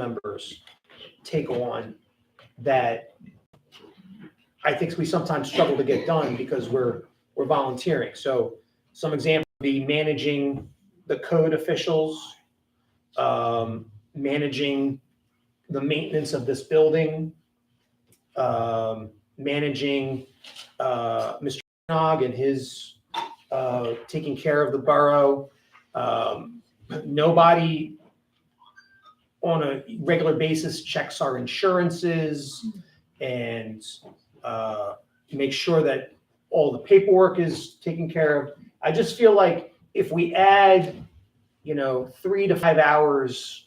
members take on that I think we sometimes struggle to get done because we're volunteering. So some examples would be managing the code officials, managing the maintenance of this building, managing Mr. Nog and his taking care of the borough. Nobody on a regular basis checks our insurances and make sure that all the paperwork is taken care of. I just feel like if we add, 3 to 5 hours,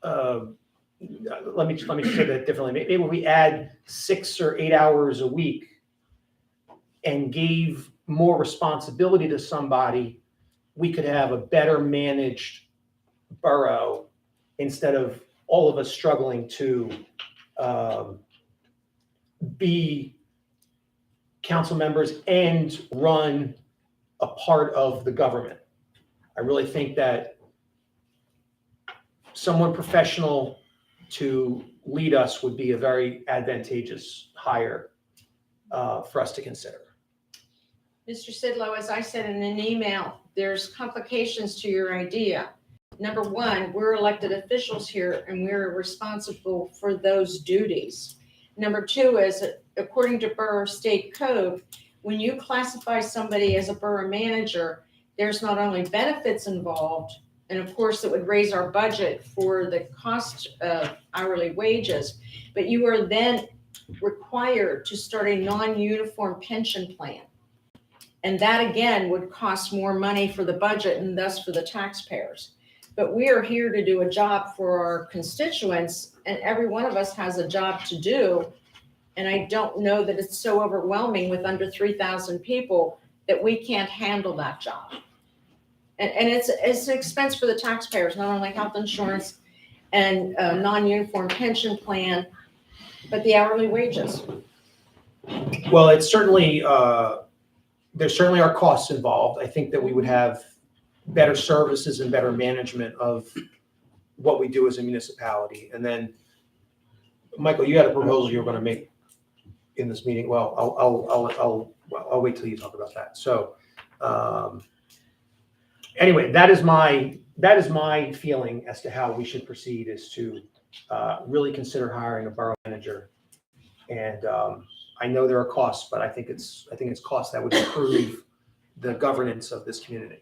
let me say that differently. Maybe we add 6 or 8 hours a week and gave more responsibility to somebody, we could have a better managed borough instead of all of us struggling to be council members and run a part of the government. I really think that someone professional to lead us would be a very advantageous hire for us to consider. Mr. Sidlow, as I said in an email, there's complications to your idea. Number one, we're elected officials here and we're responsible for those duties. Number two is, according to Borough State Code, when you classify somebody as a borough manager, there's not only benefits involved, and of course it would raise our budget for the cost of hourly wages, but you are then required to start a non-uniform pension plan. And that again would cost more money for the budget and thus for the taxpayers. But we are here to do a job for our constituents, and every one of us has a job to do. And I don't know that it's so overwhelming with under 3,000 people that we can't handle that job. And it's an expense for the taxpayers, not only health insurance and a non-uniform pension plan, but the hourly wages. Well, it's certainly, there certainly are costs involved. I think that we would have better services and better management of what we do as a municipality. And then, Michael, you had a proposal you were going to make in this meeting. Well, I'll wait till you talk about that. So, anyway, that is my feeling as to how we should proceed, is to really consider hiring a borough manager. And I know there are costs, but I think it's costs that would improve the governance of this community.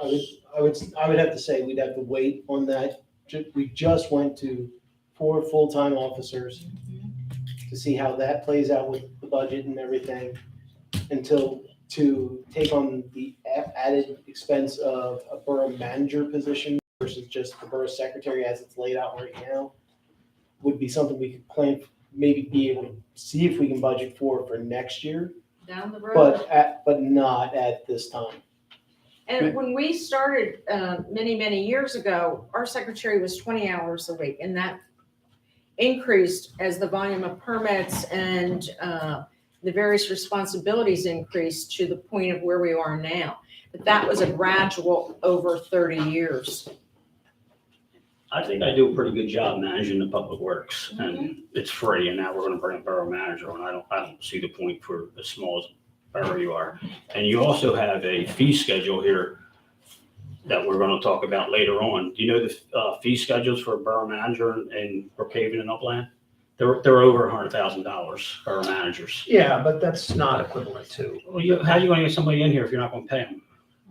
I would have to say we'd have to wait on that. We just went to 4 full-time officers to see how that plays out with the budget and everything, until to take on the added expense of a borough manager position versus just the borough secretary as it's laid out right now would be something we could plan, maybe be able to see if we can budget for next year, Down the road. but not at this time. And when we started many, many years ago, our secretary was 20 hours a week, and that increased as the volume of permits and the various responsibilities increased to the point of where we are now. But that was a gradual over 30 years. I think I do a pretty good job managing the public works, and it's free, and now we're gonna bring a borough manager on. I don't see the point for as small as borough you are. And you also have a fee schedule here that we're gonna talk about later on. Do you know the fee schedules for a borough manager in Brookhaven and Upland? They're over $100,000 borough managers. Yeah, but that's not equivalent to. Well, how are you gonna get somebody in here if you're not gonna pay them?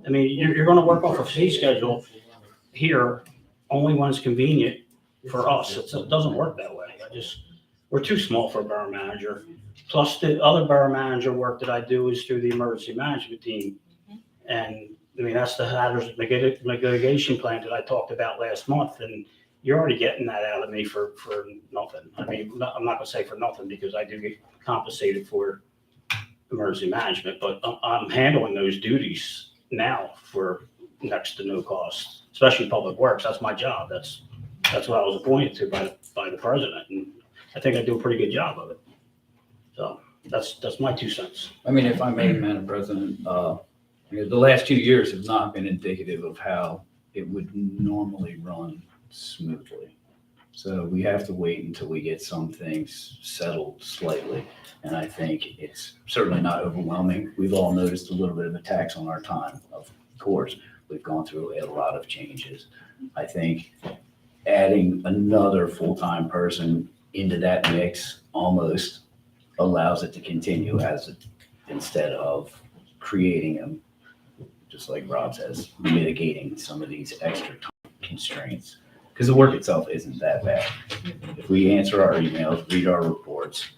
I mean, you're gonna work off a fee schedule here only when it's convenient for us. It doesn't work that way. We're too small for a borough manager. Plus, the other borough manager work that I do is through the emergency management team. And I mean, that's the hazard mitigation plan that I talked about last month. And you're already getting that out of me for nothing. I mean, I'm not gonna say for nothing, because I do get compensated for emergency management, but I'm handling those duties now for next to no cost, especially public works. That's my job. That's what I was appointed to by the president. And I think I do a pretty good job of it. So that's my 2 cents. I mean, if I may, Madam President, the last 2 years have not been indicative of how it would normally run smoothly. So we have to wait until we get some things settled slightly. And I think it's certainly not overwhelming. We've all noticed a little bit of a tax on our time, of course. We've gone through a lot of changes. I think adding another full-time person into that mix almost allows it to continue as it, instead of creating them, just like Rob says, mitigating some of these extra time constraints. Because the work itself isn't that bad. If we answer our emails, read our reports,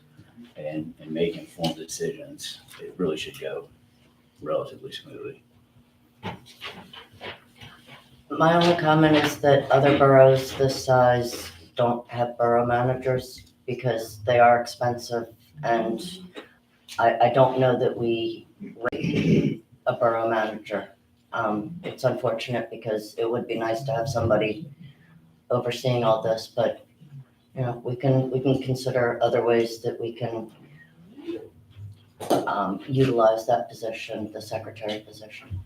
and make informed decisions, it really should go relatively smoothly. My only comment is that other boroughs this size don't have borough managers because they are expensive, and I don't know that we rate a borough manager. It's unfortunate because it would be nice to have somebody overseeing all this, but you know, we can consider other ways that we can utilize that position, the secretary position.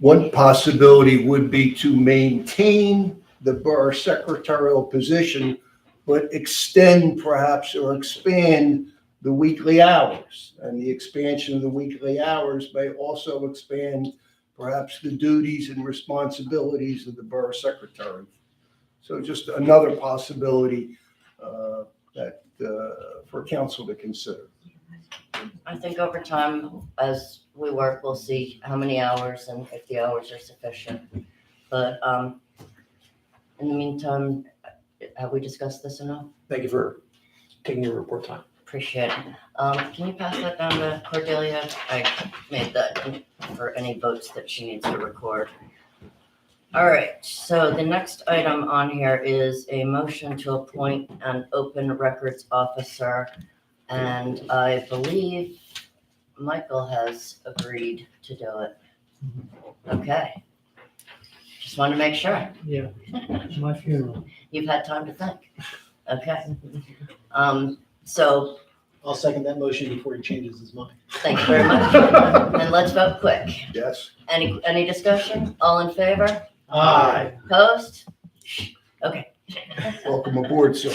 One possibility would be to maintain the borough secretarial position, but extend perhaps or expand the weekly hours. And the expansion of the weekly hours may also expand perhaps the duties and responsibilities of the borough secretary. So just another possibility that for council to consider. I think over time, as we work, we'll see how many hours and if the hours are sufficient. But in the meantime, have we discussed this enough? Thank you for taking your report time. Appreciate it. Can you pass that down to Cordelia? I made that for any votes that she needs to record. All right, so the next item on here is a motion to appoint an open records officer. And I believe Michael has agreed to do it. Okay. Just want to make sure. Yeah, it's my funeral. You've had time to think. Okay. So I'll second that motion before he changes his mind. thank you very much. And let's vote quick. Yes? Any discussion? All in favor? Aye. Opposed? Okay. Welcome aboard, sir.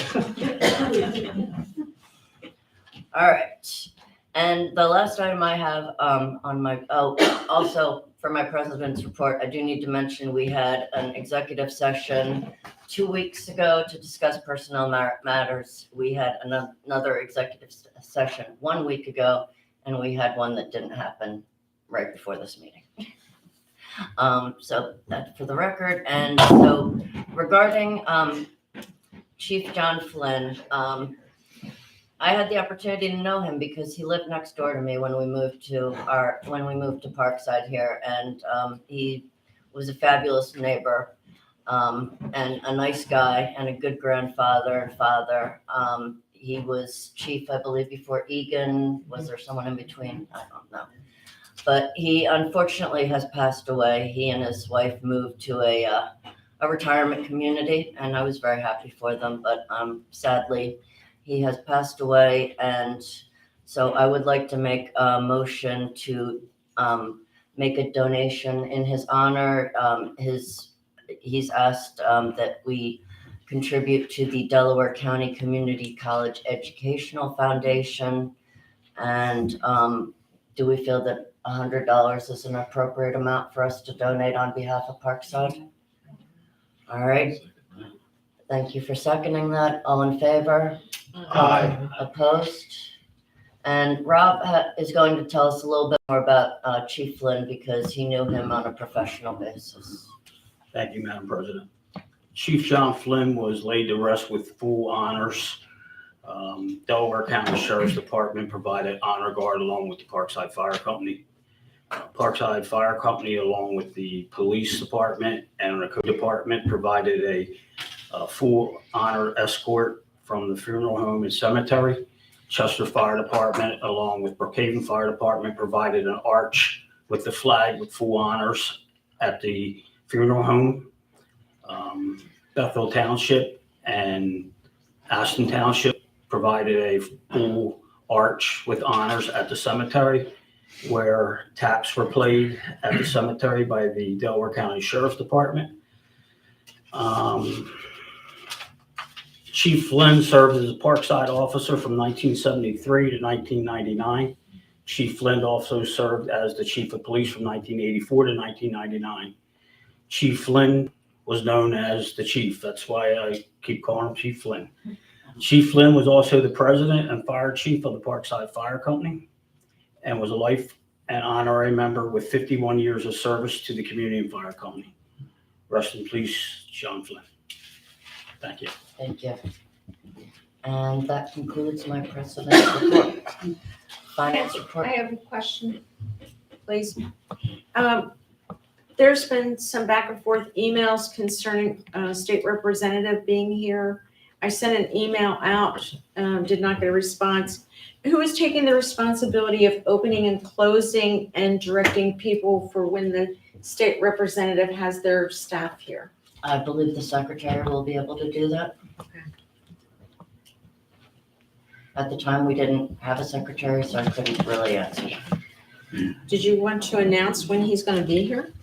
All right. And the last item I have on my, also for my president's report, I do need to mention we had an executive session 2 weeks ago to discuss personnel matters. We had another executive session 1 week ago, and we had one that didn't happen right before this meeting. So that's for the record. And so regarding Chief John Flynn, I had the opportunity to know him because he lived next door to me when we moved to Parkside here, and he was a fabulous neighbor, and a nice guy and a good grandfather and father. He was chief, I believe, before Egan. Was there someone in between? I don't know. But he unfortunately has passed away. He and his wife moved to a retirement community, and I was very happy for them. But sadly, he has passed away, and so I would like to make a motion to make a donation in his honor. He's asked that we contribute to the Delaware County Community College Educational Foundation. And do we feel that $100 is an appropriate amount for us to donate on behalf of Parkside? All right. Thank you for seconding that. All in favor? Aye. Opposed? And Rob is going to tell us a little bit more about Chief Flynn because he knew him on a professional basis. Thank you, Madam President. Chief John Flynn was laid to rest with full honors. Delaware County Sheriff's Department provided honor guard along with the Parkside Fire Company. Parkside Fire Company, along with the police department and the code department, provided a full honor escort from the funeral home and cemetery. Chester Fire Department, along with Brookhaven Fire Department, provided an arch with the flag with full honors at the funeral home. Bethel Township and Aston Township provided a full arch with honors at the cemetery, where taps were played at the cemetery by the Delaware County Sheriff's Department. Chief Flynn served as a Parkside officer from 1973 to 1999. Chief Flynn also served as the Chief of Police from 1984 to 1999. Chief Flynn was known as the Chief. That's why I keep calling him Chief Flynn. Chief Flynn was also the president and fire chief of the Parkside Fire Company and was a life and honorary member with 51 years of service to the community and fire company. Rest in peace, John Flynn. Thank you. Thank you. And that concludes my president's report. Finance I report. have a question, please. There's been some back and forth emails concerning state representative being here. I sent an email out, did not get a response. Who is taking the responsibility of opening and closing and directing people for when the state representative has their staff here? I believe the secretary will be able to do that. Okay. At the time, we didn't have a secretary, so I couldn't really answer. Did you want to announce when he's going to be here?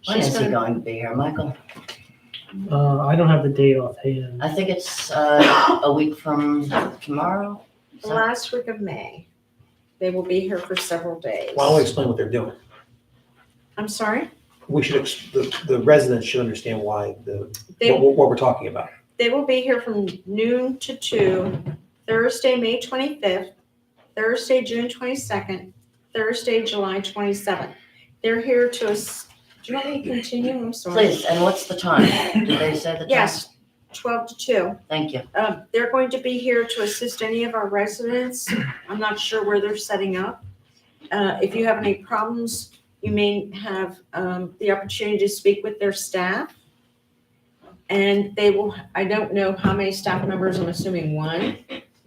When is he going to be here, Michael? I don't have the date offhand. I think it's a week from tomorrow. The last week of May. They will be here for several days. Why don't we explain what they're doing? I'm sorry? We should, the residents should understand why They, what we're talking about. they will be here from noon to 2, Thursday, May 25th, Thursday, June 22nd, Thursday, July 27th. They're here to, do you want me to continue? I'm sorry. Please, and what's the time? Did they say the time? Yes, 12 to 2. Thank you. They're going to be here to assist any of our residents. I'm not sure where they're setting up. If you have any problems, you may have the opportunity to speak with their staff. And they will, I don't know how many staff members, I'm assuming 1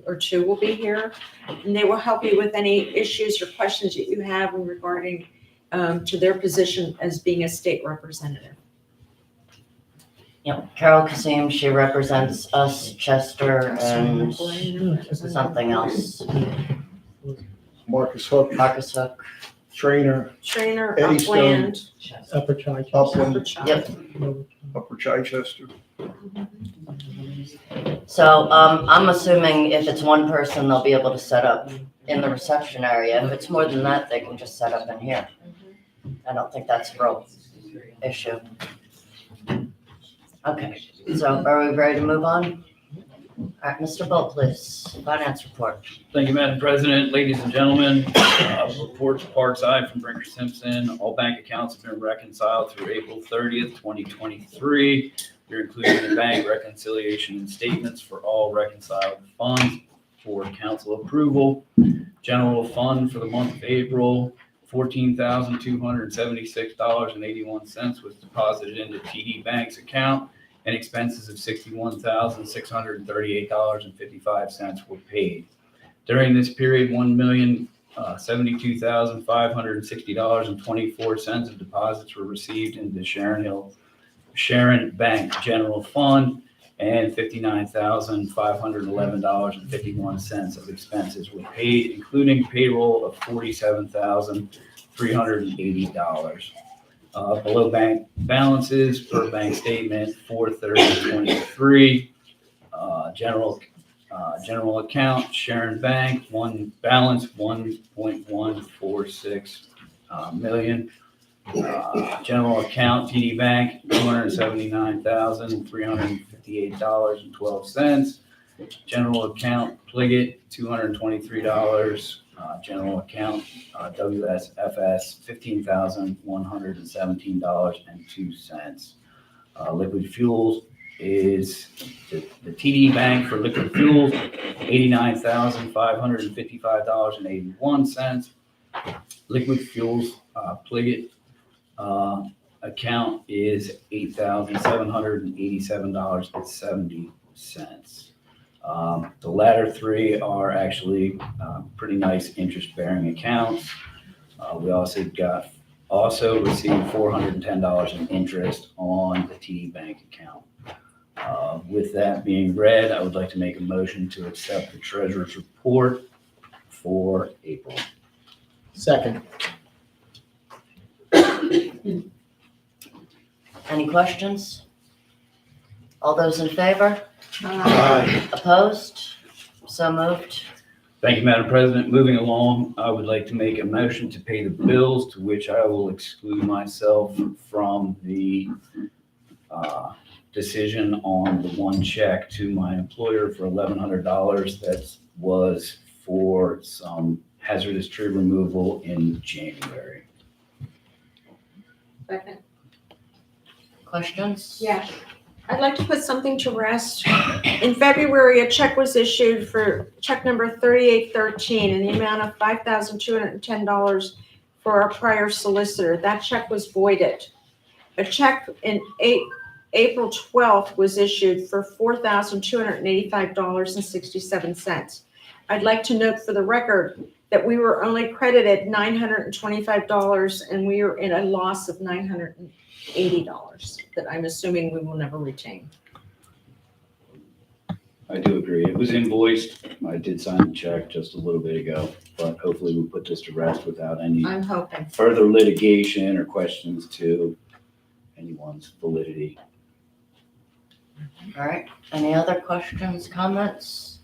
or 2 will be here. And they will help you with any issues or questions that you have regarding to their position as being a state representative. Yep, Carol Kasim, she represents us, Chester, and something else. Marcus Hook, Marcus Hook. Trainer, Trainer, Eddystone. Upland, Upper Chichester. Upland, Yep. Upper Chichester. So I'm assuming if it's one person, they'll be able to set up in the reception area. If it's more than that, they can just set up in here. I don't think that's a real issue. Okay, so are we ready to move on? All right, Mr. Bolt, please, finance report. Thank you, Madam President. Ladies and gentlemen, reports Parkside from Brinker Simpson. All bank accounts have been reconciled through April 30th, 2023. You're including the bank reconciliation and statements for all reconciled funds for council approval. General fund for the month of April, $14,276.81 was deposited into TD Bank's account, and expenses of $61,638.55 were paid. During this period, $1,072,560.24 of deposits were received into Sharon Bank General Fund, and $59,511.51 of expenses were paid, including payroll of $47,380. Below bank balances per bank statement, 4/30/23. General account, Sharon Bank, balance 1.146 million. General account, TD Bank, $279,358.12. General account, Pliget, $223. General account, WSFS, $15,117.02. Liquid fuels is the TD Bank for liquid fuels, $89,555.81. Liquid fuels, Pliget account is $8,787.70. The latter three are actually pretty nice interest-bearing accounts. We also received $410 in interest on the TD Bank account. With that being read, I would like to make a motion to accept the treasurer's report for April. Second. Any questions? All those in favor? Opposed? So moved. Thank you, Madam President. Moving along, I would like to make a motion to pay the bills, to which I will exclude myself from the decision on the one check to my employer for $1,100 that was for some hazardous tree removal in January. Second. Questions? Yeah, I'd like to put something to rest. In February, a check was issued for check number 3813 in the amount of $5,210 for our prior solicitor. That check was voided. A check in April 12th was issued for $4,285.67. I'd like to note for the record that we were only credited $925 and we are in a loss of $980 that I'm assuming we will never retain. I do agree. It was invoiced. I did sign the check just a little bit ago, but hopefully we put this to rest without any I'm hoping. further litigation or questions to anyone's validity. All right, any other questions, comments?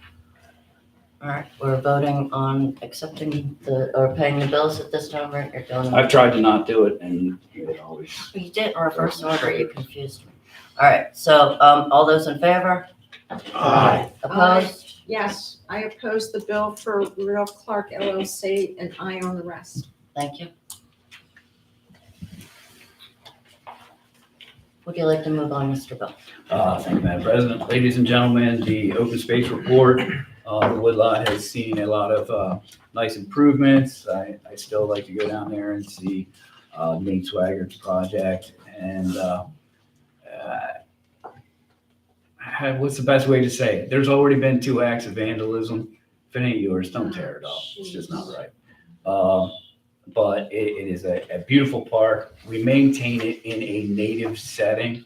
All right, we're voting on accepting or paying the bills at this time, right? You're doing. I've tried to not do it and it always, You did in reverse order, you confused me. All right, so, all those in favor? Aye. Opposed? Yes, I oppose the bill for Real Clark LLC and I on the rest. Thank you. Would you like to move on, Mr. Bell? thank you, Madam President. Ladies and gentlemen, the open space report, the Woodlot has seen a lot of nice improvements. I still like to go down there and see Nate Swaggert's project. And what's the best way to say it? There's already been 2 acts of vandalism. If it ain't yours, don't tear it up. It's just not right. But it is a beautiful park. We maintain it in a native setting.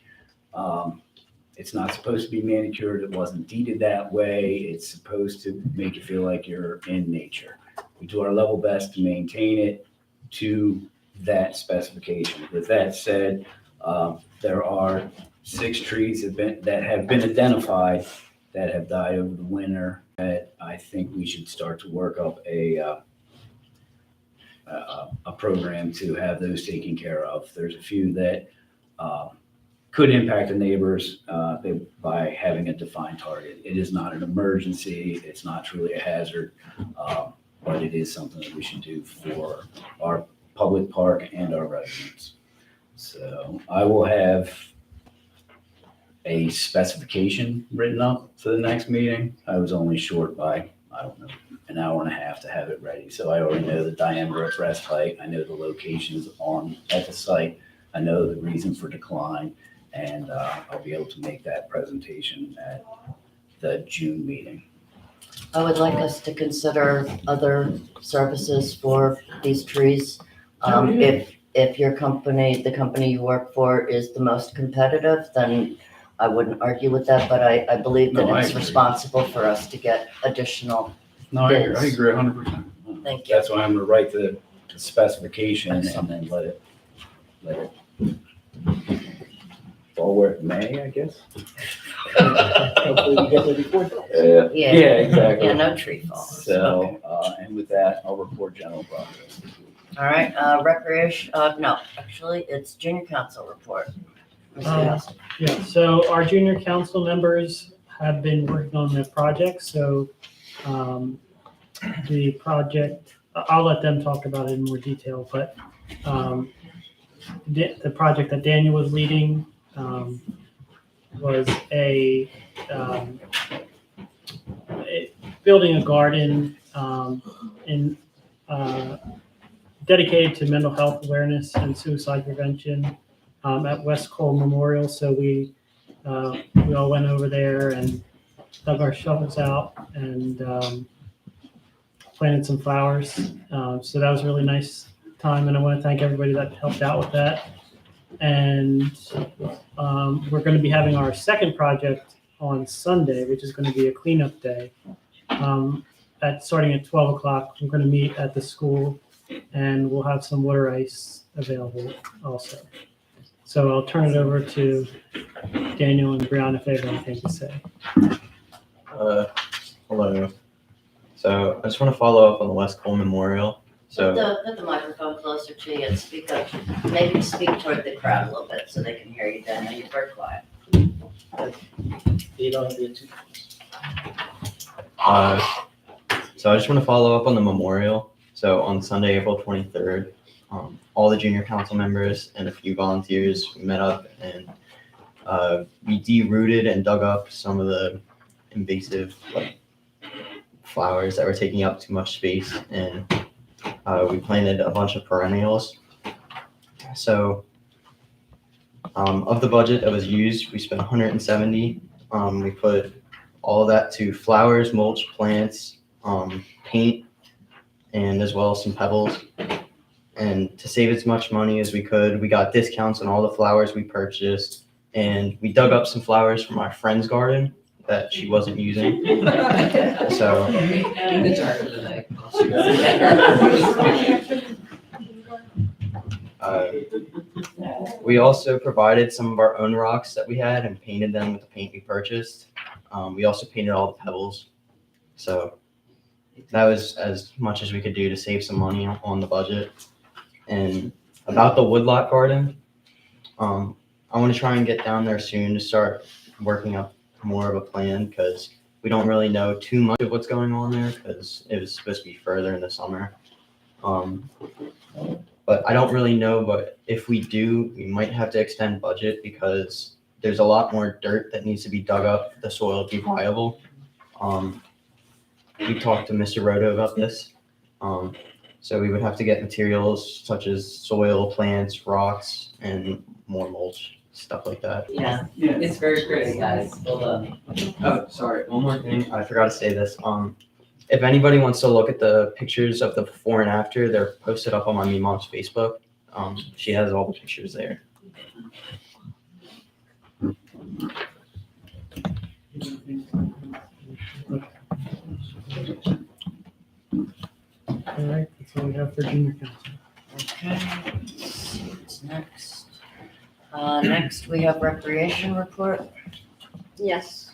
It's not supposed to be manicured. It wasn't deeded that way. It's supposed to make you feel like you're in nature. We do our level best to maintain it to that specification. With that said, there are 6 trees that have been identified that have died over the winter that I think we should start to work up a program to have those taken care of. There's a few that could impact the neighbors by having a defined target. It is not an emergency. It's not truly a hazard, but it is something that we should do for our public park and our residents. So I will have a specification written up for the next meeting. I was only short by, I don't know, an hour and a half to have it ready. So I already know the diameter at breast height. I know the locations at the site. I know the reason for decline, and I'll be able to make that presentation at the June meeting. I would like us to consider other services for these trees. If your company, the company you work for, is the most competitive, then I wouldn't argue with that, but I believe that No, I it's agree. responsible for us to get additional. No, I agree 100%. Thank you. That's why I'm gonna write the specification and then let it fall where it may, I guess. Hopefully we get there before. Yeah. Exactly. Yeah, no tree falls. So, and with that, I'll report general progress. All right, recreation, no, actually, it's junior council report. Mr. Nelson. Yeah, so our junior council members have been working on the project, so the project, I'll let them talk about it in more detail, but the project that Daniel was leading was building a garden dedicated to mental health awareness and suicide prevention at West Cole Memorial. So we all went over there and dug our shovels out and planted some flowers. So that was a really nice time, and I want to thank everybody that helped out with that. And we're going to be having our second project on Sunday, which is going to be a cleanup day. Starting at 12 o'clock, we're going to meet at the school, and we'll have some water ice available also. So I'll turn it over to Daniel and Brianna if they have anything to say. Hello. So I just want to follow up on the West Cole Memorial. So Put the microphone closer to you and speak up, maybe speak toward the crowd a little bit so they can hear you, Dan. I know you're very quiet. You don't have to get too. So I just want to follow up on the memorial. So on Sunday, April 23rd, all the junior council members and a few volunteers met up and we de-rooted and dug up some of the invasive flowers that were taking up too much space, and we planted a bunch of perennials. So of the budget that was used, we spent 170. We put all of that to flowers, mulch, plants, paint, and as well as some pebbles. And to save as much money as we could, we got discounts on all the flowers we purchased, and we dug up some flowers from our friend's garden that she wasn't using. So we also provided some of our own rocks that we had and painted them with the paint we purchased. We also painted all the pebbles. So that was as much as we could do to save some money on the budget. And about the woodlot garden, I want to try and get down there soon to start working up more of a plan, because we don't really know too much of what's going on there because it was supposed to be further in the summer. But I don't really know, but if we do, we might have to extend budget because there's a lot more dirt that needs to be dug up for the soil to be viable. We talked to Mr. Roto about this. So we would have to get materials such as soil, plants, rocks, and more mulch, stuff like that. Yeah, it's very pretty, guys. Hold on. Oh, sorry, one more thing, I forgot to say this. If anybody wants to look at the pictures of the before and after, they're posted up on my mom's Facebook. She has all the pictures there. All right, that's all we have for junior council. Okay, let's see what's next. Next, we have recreation report. Yes.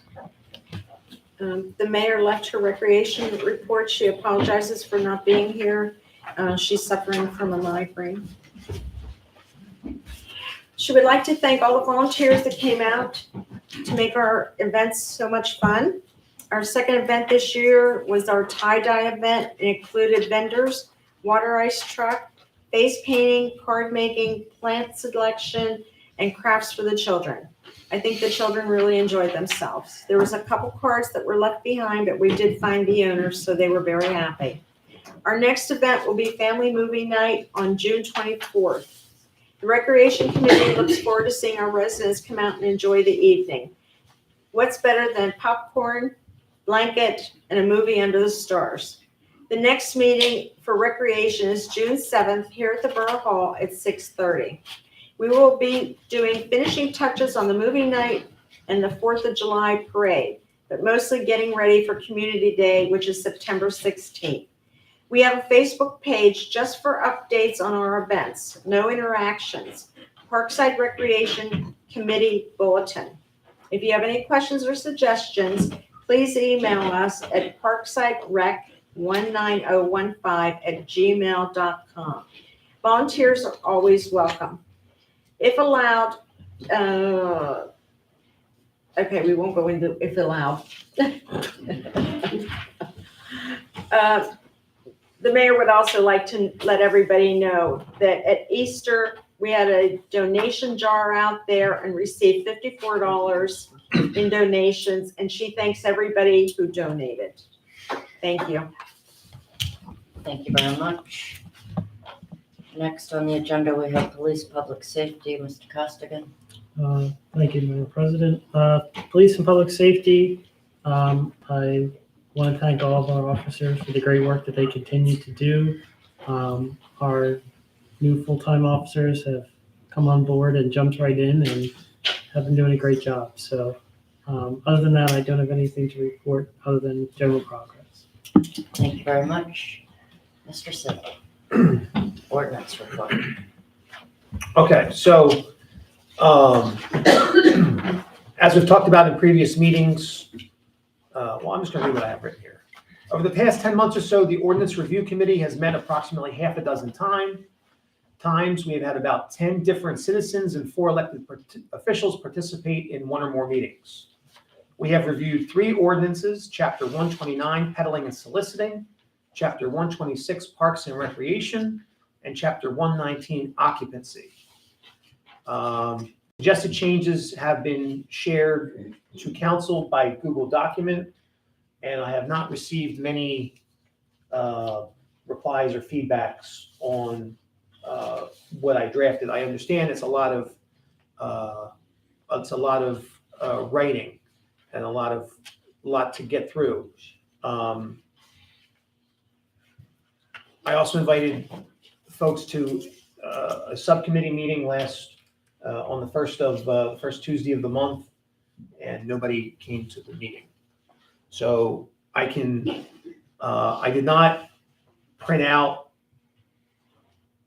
The mayor left her recreation report. She apologizes for not being here. She's suffering from a migraine. She would like to thank all the volunteers that came out to make our events so much fun. Our second event this year was our tie-dye event. It included vendors, water ice truck, face painting, card making, plant selection, and crafts for the children. I think the children really enjoyed themselves. There was a couple cards that were left behind, but we did find the owners, so they were very happy. Our next event will be Family Movie Night on June 24th. The Recreation Committee looks forward to seeing our residents come out and enjoy the evening. What's better than popcorn, blanket, and a movie under the stars? The next meeting for recreation is June 7th here at the Borough Hall at 6:30. We will be doing finishing touches on the movie night and the 4th of July parade, but mostly getting ready for Community Day, which is September 16th. We have a Facebook page just for updates on our events, no interactions. Parkside Recreation Committee Bulletin. If you have any questions or suggestions, please email us at parksiderec19015@gmail.com. Volunteers are always welcome. If allowed, okay, we won't go into if allowed. The mayor would also like to let everybody know that at Easter, we had a donation jar out there and received $54 in donations, and she thanks everybody who donated. Thank you. Thank you very much. Next on the agenda, we have police public safety, Mr. Costigan. Thank you, Madam President. Police and public safety, I want to thank all of our officers for the great work that they continue to do. Our new full-time officers have come on board and jumped right in and have been doing a great job. So other than that, I don't have anything to report other than general progress. Thank you very much. Mr. Sidley. Ordinance report. Okay, so As we've talked about in previous meetings, well, I'm just gonna read what I have written here. Over the past 10 months or so, the Ordinance Review Committee has met approximately half a dozen times. We have had about 10 different citizens and 4 elected officials participate in 1 or more meetings. We have reviewed 3 ordinances, Chapter 129, peddling and soliciting, Chapter 126, parks and recreation, and Chapter 119, occupancy. Suggested changes have been shared to council by Google document, and I have not received many replies or feedbacks on what I drafted. I understand it's a lot of writing and a lot to get through. I also invited folks to a subcommittee meeting on the first Tuesday of the month, and nobody came to the meeting. So I did not print out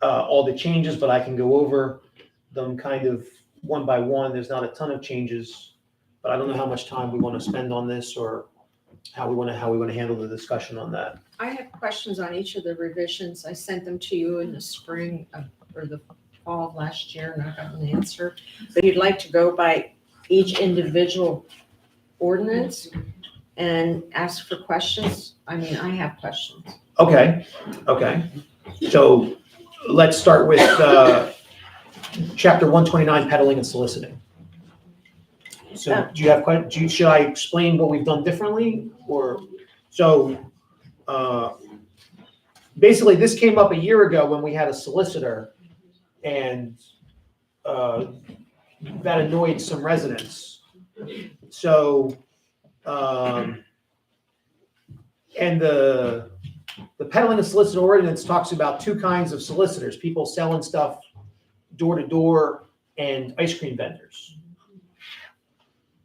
all the changes, but I can go over them kind of one by one. There's not a ton of changes, but I don't know how much time we want to spend on this or how we want to handle the discussion on that. I have questions on each of the revisions. I sent them to you in the spring or the fall of last year, and I got an answer. But you'd like to go by each individual ordinance and ask for questions? I mean, I have questions. Okay. So let's start with Chapter 129, peddling and soliciting. So do you have questions? Should I explain what we've done differently? Basically, this came up a year ago when we had a solicitor, and that annoyed some residents. So, and the peddling and soliciting ordinance talks about 2 kinds of solicitors: people selling stuff door to door and ice cream vendors.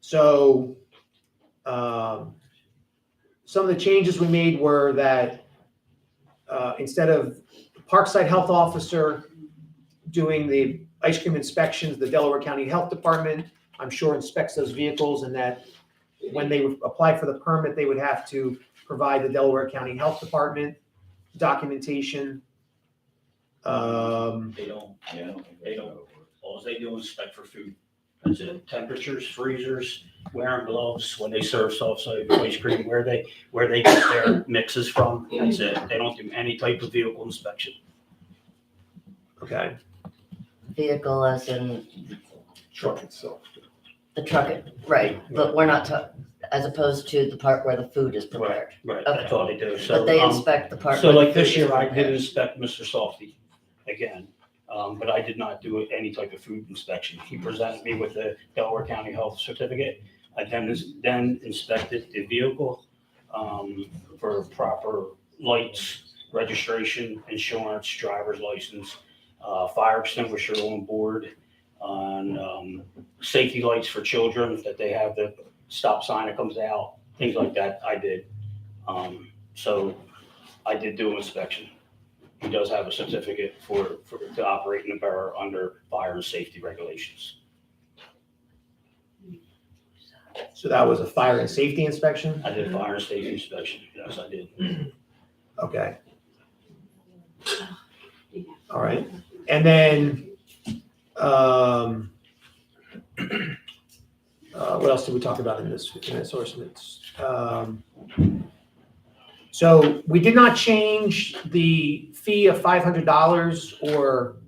So, some of the changes we made were that instead of the Parkside Health Officer doing the ice cream inspections, the Delaware County Health Department, I'm sure, inspects those vehicles, and that when they would apply for the permit, they would have to provide the Delaware County Health Department documentation. They don't. All they do is inspect for food. That's it. Temperatures, freezers, wearing gloves when they serve soft-serve ice cream, where they get their mixes from. That's it. They don't do any type of vehicle inspection. Okay. Vehicle as in Truck itself. the truck, right, but we're not as opposed to the part where the food is prepared. Right, Okay. that's all they do. So, But they inspect the part. so where the like this food is year, I prepared. did inspect Mr. Softy again, but I did not do any type of food inspection. He presented me with the Delaware County Health Certificate. I then inspected the vehicle for proper lights, registration, insurance, driver's license, fire extinguisher on board, on safety lights for children, that they have the stop sign that comes out, things like that. I did. So I did do an inspection. He does have a certificate to operate in the borough under fire and safety regulations. So that was a fire and safety inspection? I did fire and safety inspection. Yes, I did. Okay. All right. And then, what else did we talk about in this ordinance? So we did not change the fee of $500 or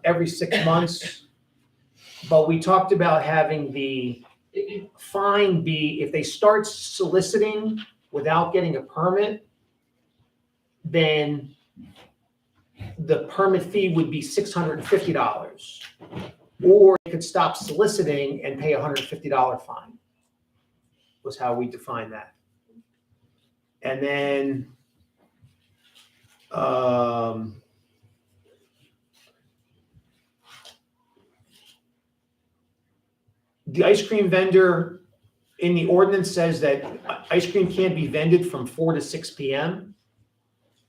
every 6 months, but we talked about having the fine be, if they start soliciting without getting a permit, then the permit fee would be $650. Or they could stop soliciting and pay a $150 fine, was how we defined that. And then, the ice cream vendor in the ordinance says that ice cream can't be vended from 4 to 6 p.m.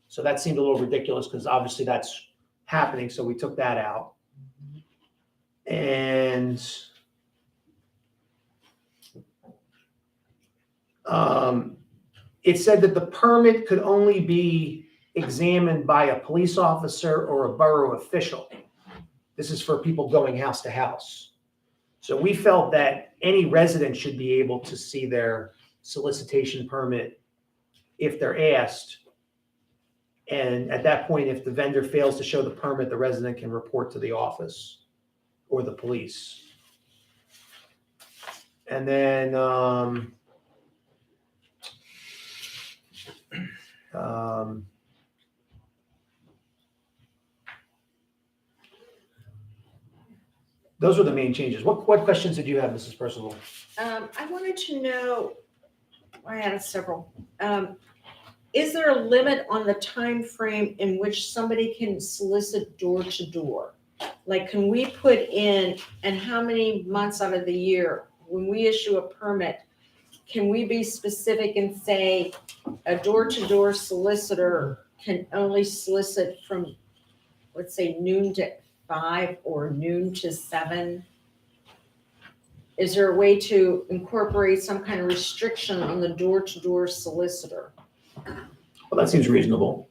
So that seemed a little ridiculous because obviously that's happening, so we took that out. And it said that the permit could only be examined by a police officer or a borough official. This is for people going house to house. So we felt that any resident should be able to see their solicitation permit if they're asked. And at that point, if the vendor fails to show the permit, the resident can report to the office or the police. And then, those were the main changes. What questions did you have, Mrs. Percival? I wanted to know, I had several. Is there a limit on the time frame in which somebody can solicit door to door? Like, can we put in, and how many months out of the year, when we issue a permit, can we be specific and say a door to door solicitor can only solicit from, let's say, noon to 5 or noon to 7? Is there a way to incorporate some kind of restriction on the door-to-door solicitor? Well, that seems reasonable.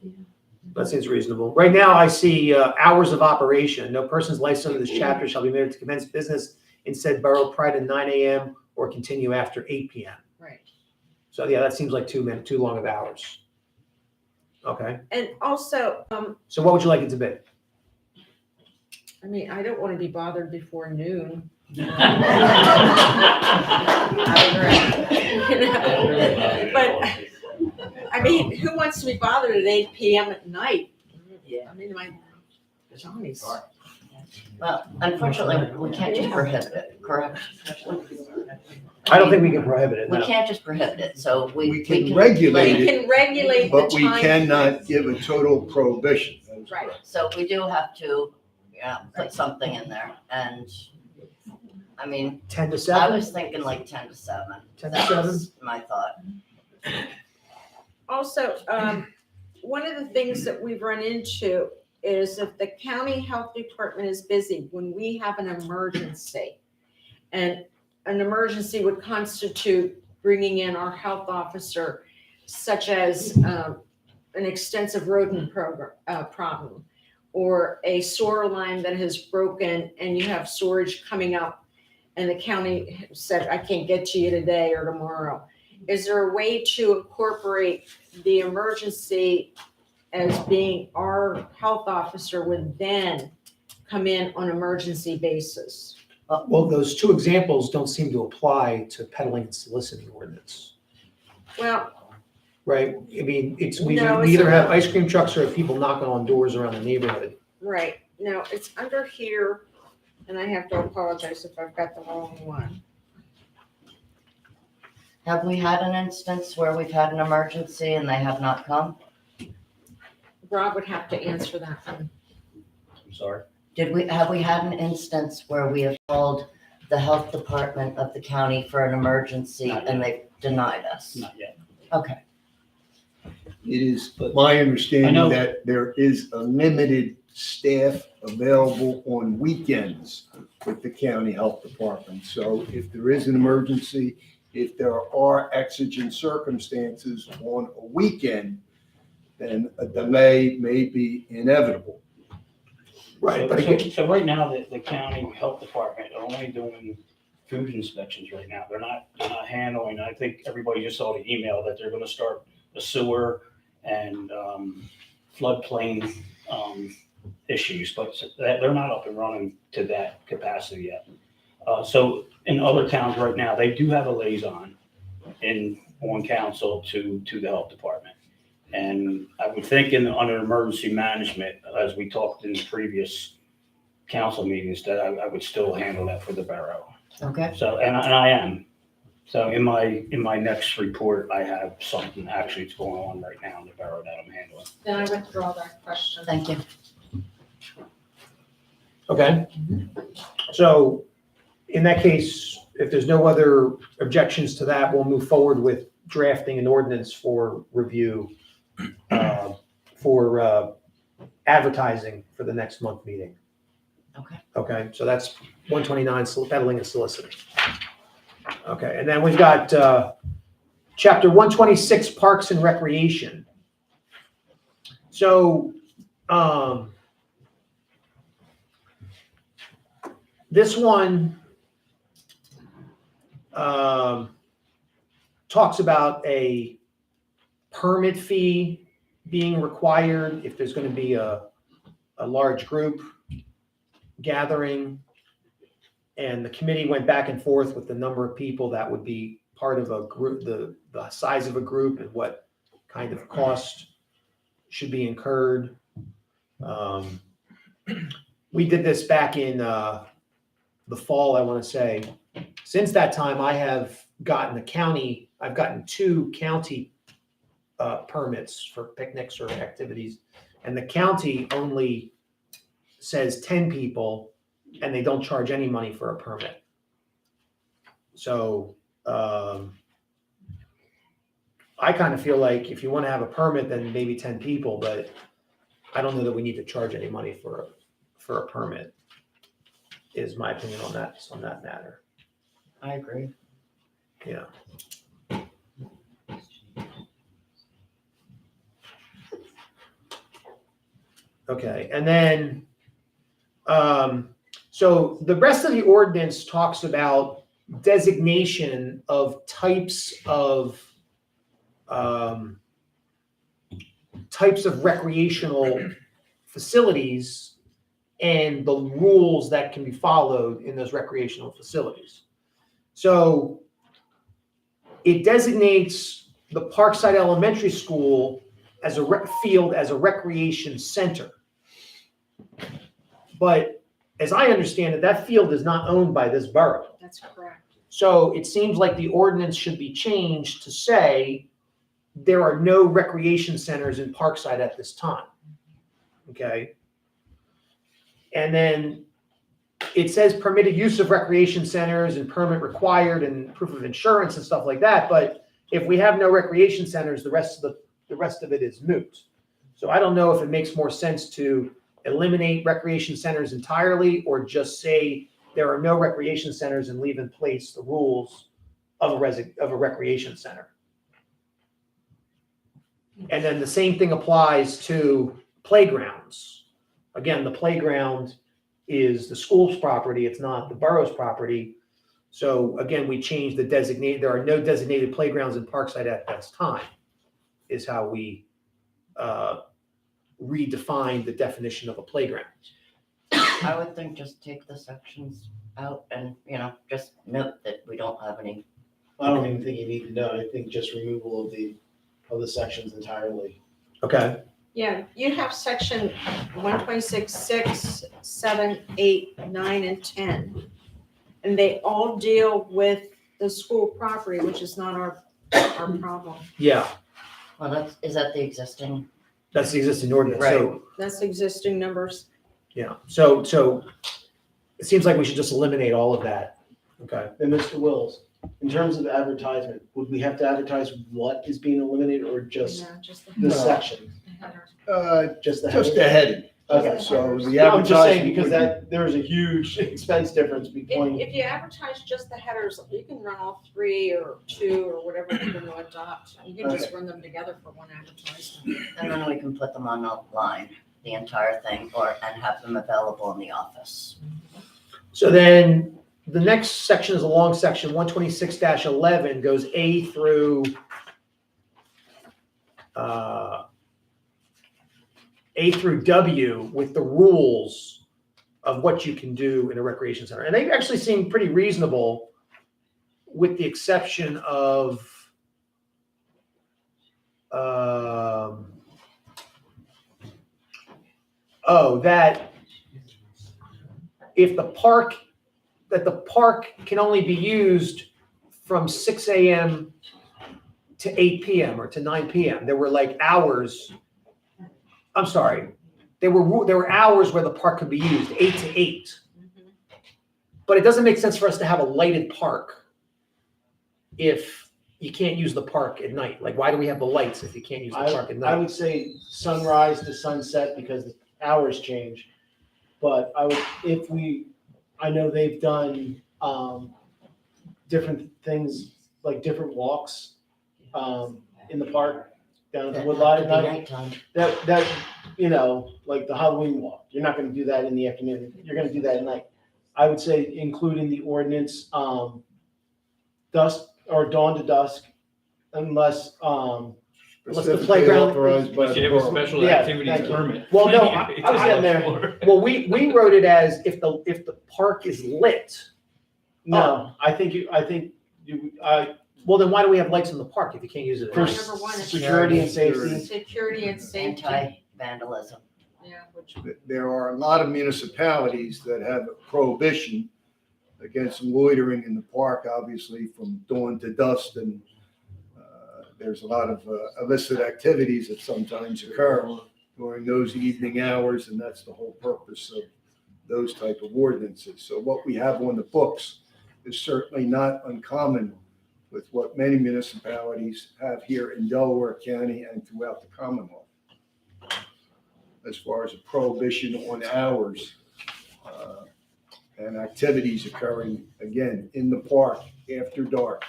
That seems reasonable. Right now, I see hours of operation. No person's licensed under this chapter shall be permitted to commence business in said borough prior to 9 a.m. or continue after 8 p.m. Right. So yeah, that seems like too long of hours. Okay, And also, so what would you like it to be? I mean, I don't want to be bothered before noon. You know? But, I mean, who wants to be bothered at 8 p.m. at night? Yeah. I mean, my Johnny's. Well, unfortunately, we can't just prohibit it, correct? I don't think we can prohibit it, We no. can't just prohibit it, so We can regulate We it, can regulate the but we time. cannot give a total prohibition. Right. So we do have to, put something in there, and, I mean, 10 to I 7? was thinking like 10 to 7. 10 to That 7? was my thought. Also, one of the things that we've run into is if the county health department is busy, when we have an emergency, and an emergency would constitute bringing in our health officer, such as an extensive rodent problem, or a sewer line that has broken and you have storage coming up, and the county said, I can't get to you today or tomorrow. Is there a way to incorporate the emergency as being our health officer would then come in on emergency basis? Well, those two examples don't seem to apply to peddling and soliciting ordinance, Well, right? I mean, we No, either it's- have ice cream trucks or have people knocking on doors around the neighborhood. right, no, it's under here, and I have to apologize if I've got the wrong one. Have we had an instance where we've had an emergency and they have not come? Rob would have to answer that one. I'm sorry. Have we had an instance where we have called the health department of the county for an emergency Not and they've denied us? Not yet. Okay, It is my I understanding know. that there is a limited staff available on weekends with the county health department. So if there is an emergency, if there are exigent circumstances on a weekend, then a delay may be inevitable. Right, but So- again, So right now, the county health department are only doing food inspections right now. They're not handling, I think everybody just saw the email that they're gonna start the sewer and floodplain issues, but they're not up and running to that capacity yet. So in other towns right now, they do have a liaison on council to the health department. And I would think under emergency management, as we talked in the previous council meetings, that I would still handle that for the borough. okay. So, and I am. So in my next report, I have something actually that's going on right now in the borough that I'm handling. Then I withdraw that question. Thank you. okay. So in that case, if there's no other objections to that, we'll move forward with drafting an ordinance for review for advertising for the next month meeting. Okay. Okay, so that's 129, peddling and soliciting. Okay, and then we've got chapter 126, Parks and Recreation. So this one talks about a permit fee being required if there's going to be a large group gathering. And the committee went back and forth with the number of people that would be part of a group, the size of a group and what kind of cost should be incurred. We did this back in the fall, I want to say. Since that time, I've gotten 2 county permits for picnics or activities. And the county only says 10 people and they don't charge any money for a permit. So I kind of feel like if you want to have a permit, then maybe 10 people, but I don't know that we need to charge any money for a permit, is my opinion on that matter. I agree. Yeah. Okay, and then, so the rest of the ordinance talks about designation of types of recreational facilities and the rules that can be followed in those recreational facilities. So it designates the Parkside Elementary School as a field as a recreation center. But as I understand it, that field is not owned by this borough. That's correct. So it seems like the ordinance should be changed to say there are no recreation centers in Parkside at this time. Okay? And then it says permitted use of recreation centers and permit required and proof of insurance and stuff like that. But if we have no recreation centers, the rest of it is moot. So I don't know if it makes more sense to eliminate recreation centers entirely or just say there are no recreation centers and leave in place the rules of a recreation center. And then the same thing applies to playgrounds. Again, the playground is the school's property. It's not the borough's property. So again, we changed the there are no designated playgrounds in Parkside at this time, is how we redefine the definition of a playground. I would think just take the sections out and, just note that we don't have any. I don't even think you need to know. I think just removal of the sections entirely. Okay, Yeah, you have section 126, 6, 7, 8, 9, and 10. And they all deal with the school property, which is not our problem. yeah, Well, is that the existing? that's the existing ordinance. So, That's existing numbers. yeah, so it seems like we should just eliminate all of that. Okay. And Mr. Wills, in terms of advertisement, would we have to advertise what is being eliminated or just No, just the the No. section? header. Just the Just heading? the heading. Okay. So the No, I'm just saying advertising because would be- there is a huge expense difference between. If you advertise just the headers, you can run all 3 or 2 or whatever you're going to adopt. You can just run them together for one advertisement. And then we can put them online, the entire thing, and have them available in the office. So then the next section is a long section, 126-11 goes A through W with the rules of what you can do in a recreation center. And they actually seem pretty reasonable with the exception of that if the park can only be used from 6 a.m. to 8 p.m. or to 9 p.m. There were like hours. I'm sorry. There were hours where the park could be used, 8 to 8. But it doesn't make sense for us to have a lighted park if you can't use the park at night. Like, why do we have the lights if you can't use the park at I night? would say sunrise to sunset because the hours change. But I know they've done, different things, like different walks, in the park down at the That Woodlot have at to be night. nighttime. That, like the Halloween walk, you're not gonna do that in the afternoon, you're gonna do that at night. I would say include in the ordinance, dusk or dawn to dusk, unless the Specifically playground- authorized by the Should have a borough. special Yeah, activities thank you. permit. Well, no, I was getting there. Well, we wrote it as if the park is lit. No, I think Well, then why do we have lights in the park if you can't use it? at for night? Number one is security and safety. Security and safety. Anti-vandalism. Yeah, which, There are a lot of municipalities that have a prohibition against loitering in the park, obviously from dawn to dusk, and there's a lot of illicit activities that sometimes occur during those evening hours, and that's the whole purpose of those type of ordinances. So what we have on the books is certainly not uncommon with what many municipalities have here in Delaware County and throughout the Commonwealth. As far as a prohibition on hours and activities occurring, again, in the park after dark.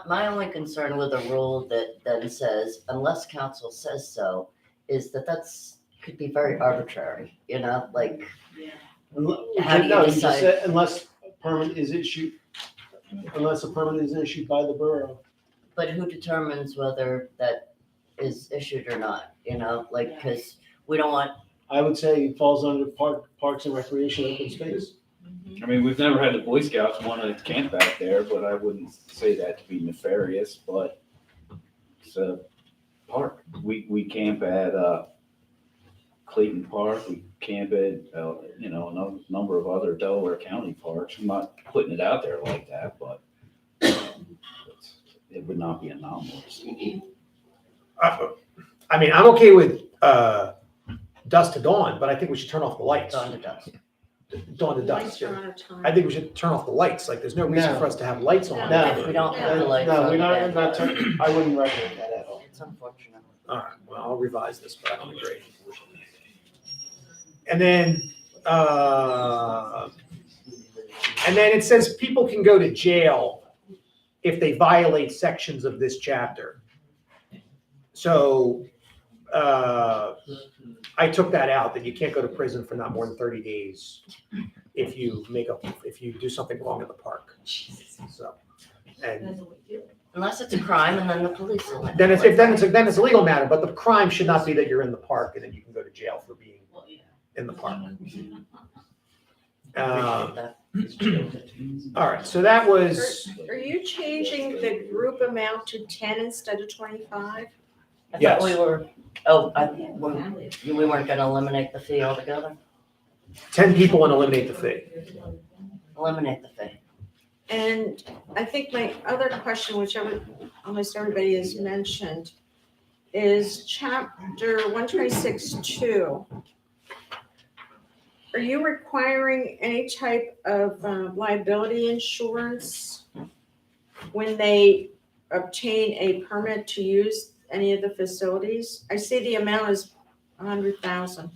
My only concern with a rule that then says, unless council says so, is could be very arbitrary, like, how do you No, just decide? said unless a permit is issued by the borough. But who determines whether that is issued or not, because we don't want, I would say it falls under Parks and Recreation open space. I mean, we've never had the Boy Scouts want to camp back there, but I wouldn't say that to be nefarious, but it's a park. We camp at, Clayton Park, we camp at, a number of other Delaware County parks. I'm not putting it out there like that, but it would not be anomalous. I mean, I'm okay with dusk to dawn, but I think we should turn off the lights. dawn to dusk. Dawn to lights dusk. are on a time. I think we should turn off the lights. Like, there's no reason No. for us to have lights on. No. If we don't have the lights No, on, we're not, then I wouldn't recommend that at all. it's unfortunate. All right, well, I'll revise this, but I don't agree. And then it says people can go to jail if they violate sections of this chapter. So, I took that out, that you can't go to prison for not more than 30 days if you do something wrong in the park. So, and Unless it's a crime and then the police will. then it's a legal matter, but the crime should not be that you're in the park and then you can go to jail for being in the park. All right, so that was, Are you changing the group amount to 10 instead of 25? I Yes. thought we weren't gonna eliminate the fee altogether, 10 people and eliminate the fee. eliminate the fee. And I think my other question, which almost everybody has mentioned, is chapter 126-2. Are you requiring any type of liability insurance when they obtain a permit to use any of the facilities? I see the amount is $100,000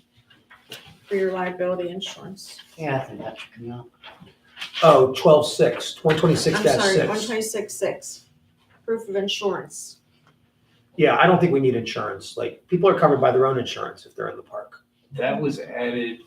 for your liability insurance. Yeah, I think that should come out. Oh, 12-6, 126-6. I'm sorry, 126-6, proof of insurance. Yeah, I don't think we need insurance. Like, people are covered by their own insurance if they're in the park. That was added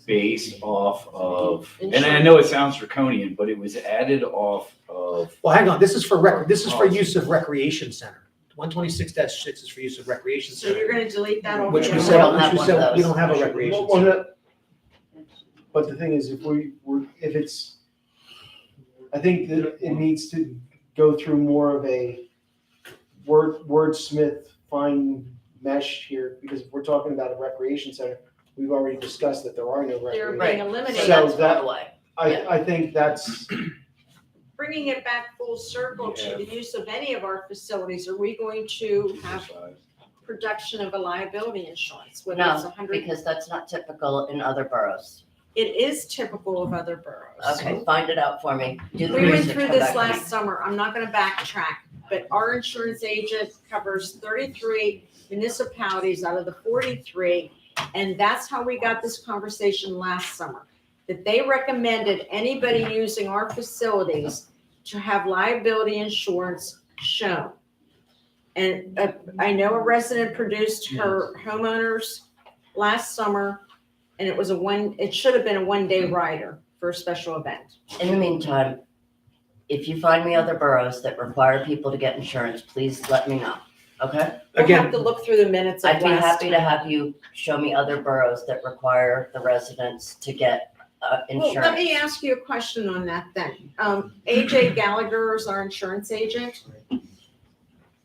based off of, and I know it sounds draconian, but it was added off of, Well, hang on, this is for use of recreation center. 126-6 is for use of recreation So you're center. gonna delete that Which we We said, don't have one of we those. don't have a recreation Well, center. But the thing is, I think that it needs to go through more of a wordsmith fine mesh here, because if we're talking about a recreation center, we've already discussed that there are no They're recreation. being eliminated. So So that's that- thrown away. I think that's, Bringing it back full circle to the use of any of our facilities, are we going to have production of a liability insurance? Whether it's No, 100, because that's not typical in other boroughs. it is typical of other boroughs. Okay, find it out for me. Do the We went research, through come this back to me. last summer, I'm not gonna backtrack, but our insurance agent covers 33 municipalities out of the 43 And that's how we got this conversation last summer, that they recommended anybody using our facilities to have liability insurance shown. And I know a resident produced her homeowners last summer, and it should have been a one-day rider for a special event. In the meantime, if you find me other boroughs that require people to get insurance, please let me know, okay? We'll Again, have to look through the minutes of I'd be last happy to time. have you show me other boroughs that require the residents to get Well, insurance. let me ask you a question on that then. AJ Gallagher is our insurance agent.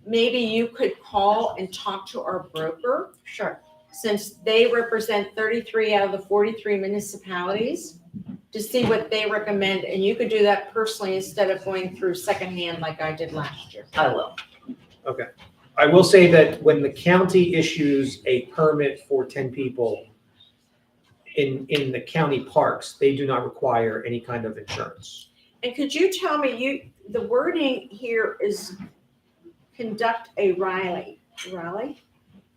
Maybe you could call and talk to our broker, Sure. since they represent 33 out of the 43 municipalities, to see what they recommend, and you could do that personally instead of going through secondhand like I did last year. I will. I will say that when the county issues a permit for 10 people in the county parks, they do not require any kind of insurance. And could you tell me, the wording here is conduct a rally.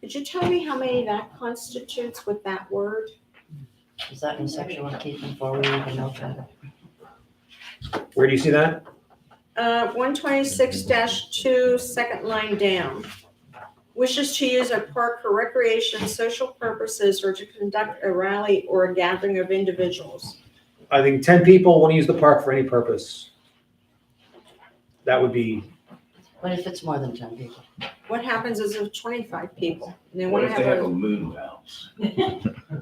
Could you tell me how many that constitutes with that word? Is that in section 1, Keith, before we even know about it? Where do you see that? 126-2, second line down. Wishes to use a park for recreation, social purposes, or to conduct a rally or a gathering of individuals. I think 10 people want to use the park for any purpose. That would be, What if it's more than 10 people? What happens is there's 25 people, and they What want if to they have have a a moon bounce?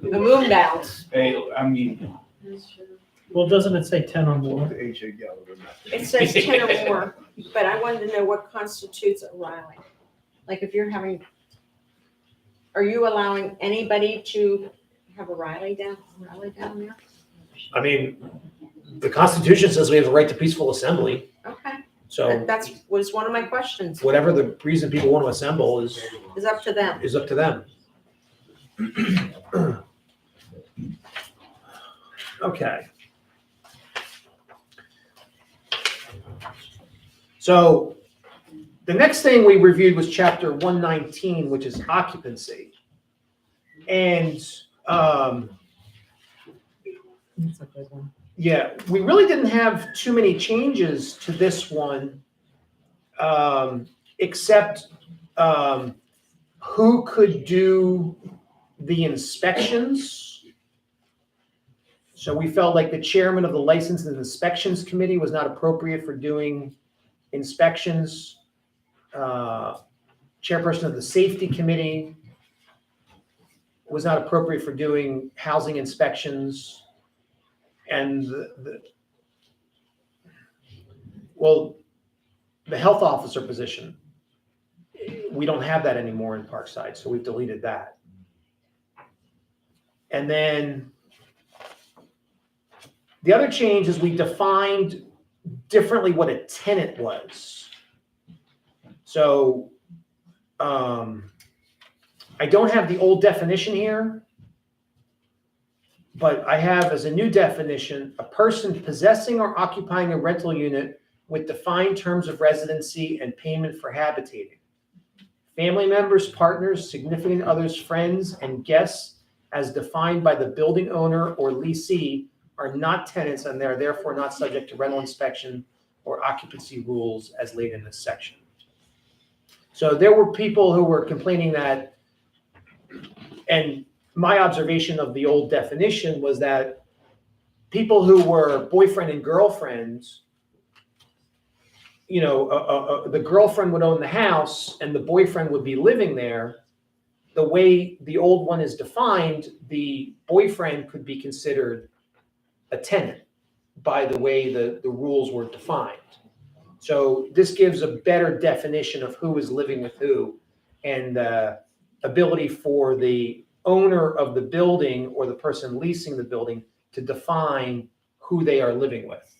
moon bounce. Hey, I mean, Well, doesn't it say 10 or more? It says 10 or more, but I wanted to know what constitutes a rally. Like if you're are you allowing anybody to have a rally down there? I mean, the Constitution says we have the right to peaceful assembly. Okay, So that was one of my questions. whatever the reason people want to assemble is It's up to them. up to them. Okay. So the next thing we reviewed was chapter 119, which is occupancy. And That's a good one. yeah, we really didn't have too many changes to this one, except who could do the inspections. So we felt like the chairman of the License and Inspections Committee was not appropriate for doing inspections. Chairperson of the Safety Committee was not appropriate for doing housing inspections. And the health officer position, we don't have that anymore in Parkside, so we've deleted that. And then the other change is we defined differently what a tenant was. So I don't have the old definition here, but I have as a new definition, a person possessing or occupying a rental unit with defined terms of residency and payment for habitating. Family members, partners, significant others, friends, and guests as defined by the building owner or leasee are not tenants and they are therefore not subject to rental inspection or occupancy rules as laid in this section. So there were people who were complaining that, and my observation of the old definition was that people who were boyfriend and girlfriends, the girlfriend would own the house and the boyfriend would be living there. The way the old one is defined, the boyfriend could be considered a tenant by the way the rules were defined. So this gives a better definition of who is living with who and the ability for the owner of the building or the person leasing the building to define who they are living with.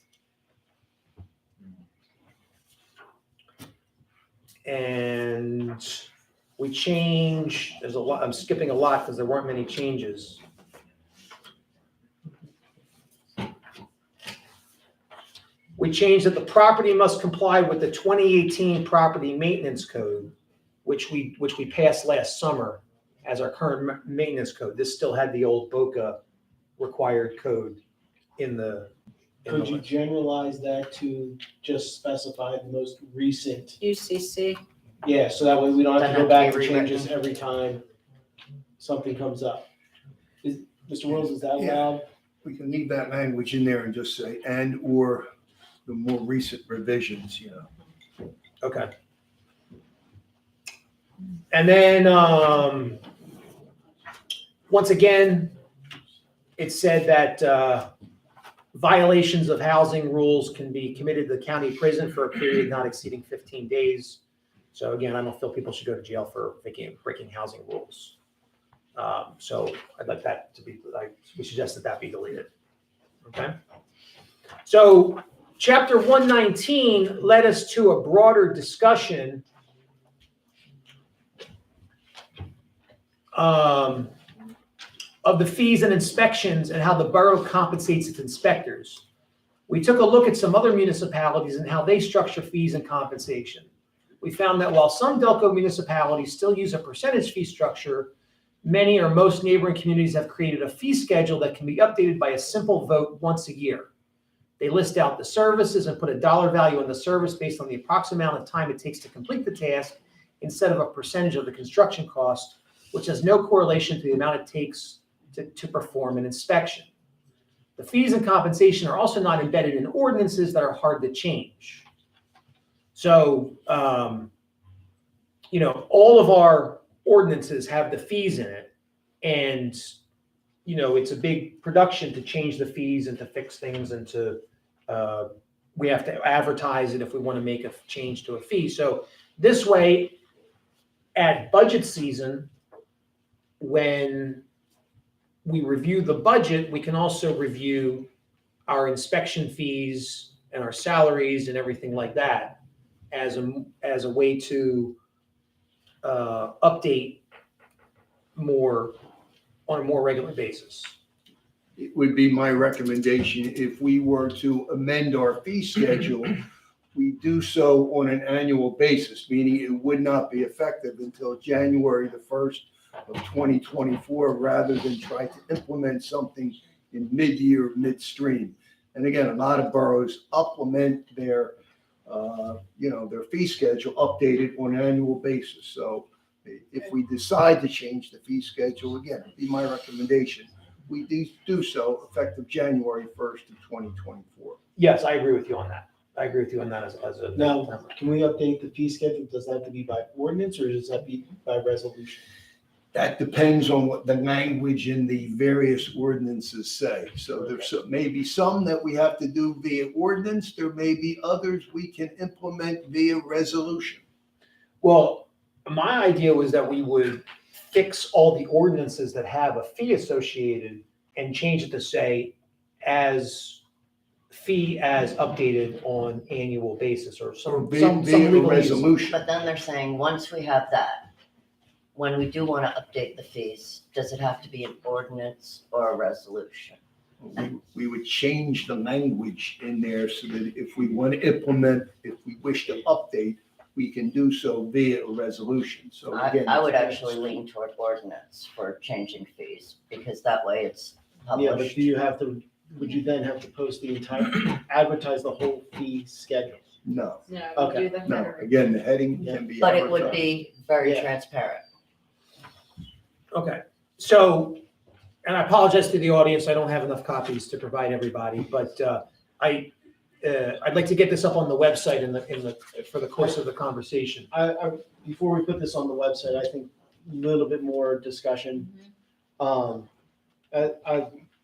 And we change, there's a lot, I'm skipping a lot because there weren't many changes. We changed that the property must comply with the 2018 Property Maintenance Code, which we passed last summer as our current maintenance code. This still had the old BOCA required code in the. Could you generalize that to just specify the most recent? UCC. Yeah, so that way we don't have to Doesn't go have back to and be change this rewritten. every time something comes up. Mr. Wills, is that Yeah. allowed? We can leave that language in there and just say, and or the more recent revisions, you know. Okay. And then, once again, it said that violations of housing rules can be committed to the county prison for a period not exceeding 15 days. So again, I don't feel people should go to jail for breaking housing rules. So I'd like that to be, we suggest that be deleted. Okay? So Chapter 119 led us to a broader discussion of the fees and inspections and how the borough compensates its inspectors. We took a look at some other municipalities and how they structure fees and compensation. We found that while some Delco municipalities still use a percentage fee structure, many or most neighboring communities have created a fee schedule that can be updated by a simple vote once a year. They list out the services and put a dollar value on the service based on the approximate amount of time it takes to complete the task instead of a percentage of the construction cost, which has no correlation to the amount it takes to perform an inspection. The fees and compensation are also not embedded in ordinances that are hard to change. So, all of our ordinances have the fees in it, and it's a big production to change the fees and to fix things and to, we have to advertise it if we want to make a change to a fee. So this way, at budget season, when we review the budget, we can also review our inspection fees and our salaries and everything like that as a way to update more on a more regular basis. It would be my recommendation, if we were to amend our fee schedule, we do so on an annual basis, meaning it would not be effective until January the 1st of 2024, rather than try to implement something in mid-year, midstream. And again, a lot of boroughs supplement their fee schedule updated on an annual basis. So if we decide to change the fee schedule, again, it'd be my recommendation, we do so effective January 1st of 2024. Yes, I agree with you on that. I agree with you on that as a. Now, can we update the fee schedule? Does that have to be by ordinance or does that be by resolution? That depends on what the language in the various ordinances say. So there's maybe some that we have to do via ordinance. There may be others we can implement via resolution. Well, my idea was that we would fix all the ordinances that have a fee associated and change it to say fee as updated on annual basis or Or some via legal resolution. But then they're saying, once we have that, when we do want to update the fees, does it have to be an ordinance or a resolution? We would change the language in there so that if we want to implement, if we wish to update, we can do so via a resolution. So again. I would actually lean toward ordinance for changing fees, because that way it's Yeah, but published. would you then have to post advertise the whole fee schedule? No, No, Okay. do the no. header. Again, the heading can be. But it would advertised. be very Yeah. transparent. Okay, so, and I apologize to the audience, I don't have enough copies to provide everybody, but I'd like to get this up on the website for the course of the conversation. Before we put this on the website, I think a little bit more discussion. I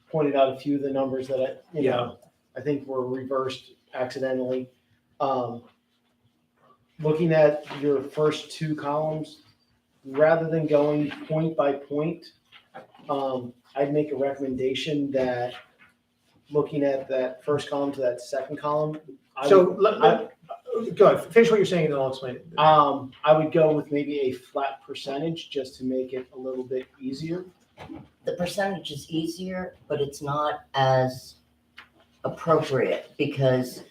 pointed out a few of the numbers that I think were reversed accidentally. Looking at your first two columns, rather than going point by point, I'd make a recommendation that looking at that first column to that second column. So, go ahead, finish what you're saying and then I'll explain it. I would go with maybe a flat percentage just to make it a little bit easier. The percentage is easier, but it's not as appropriate because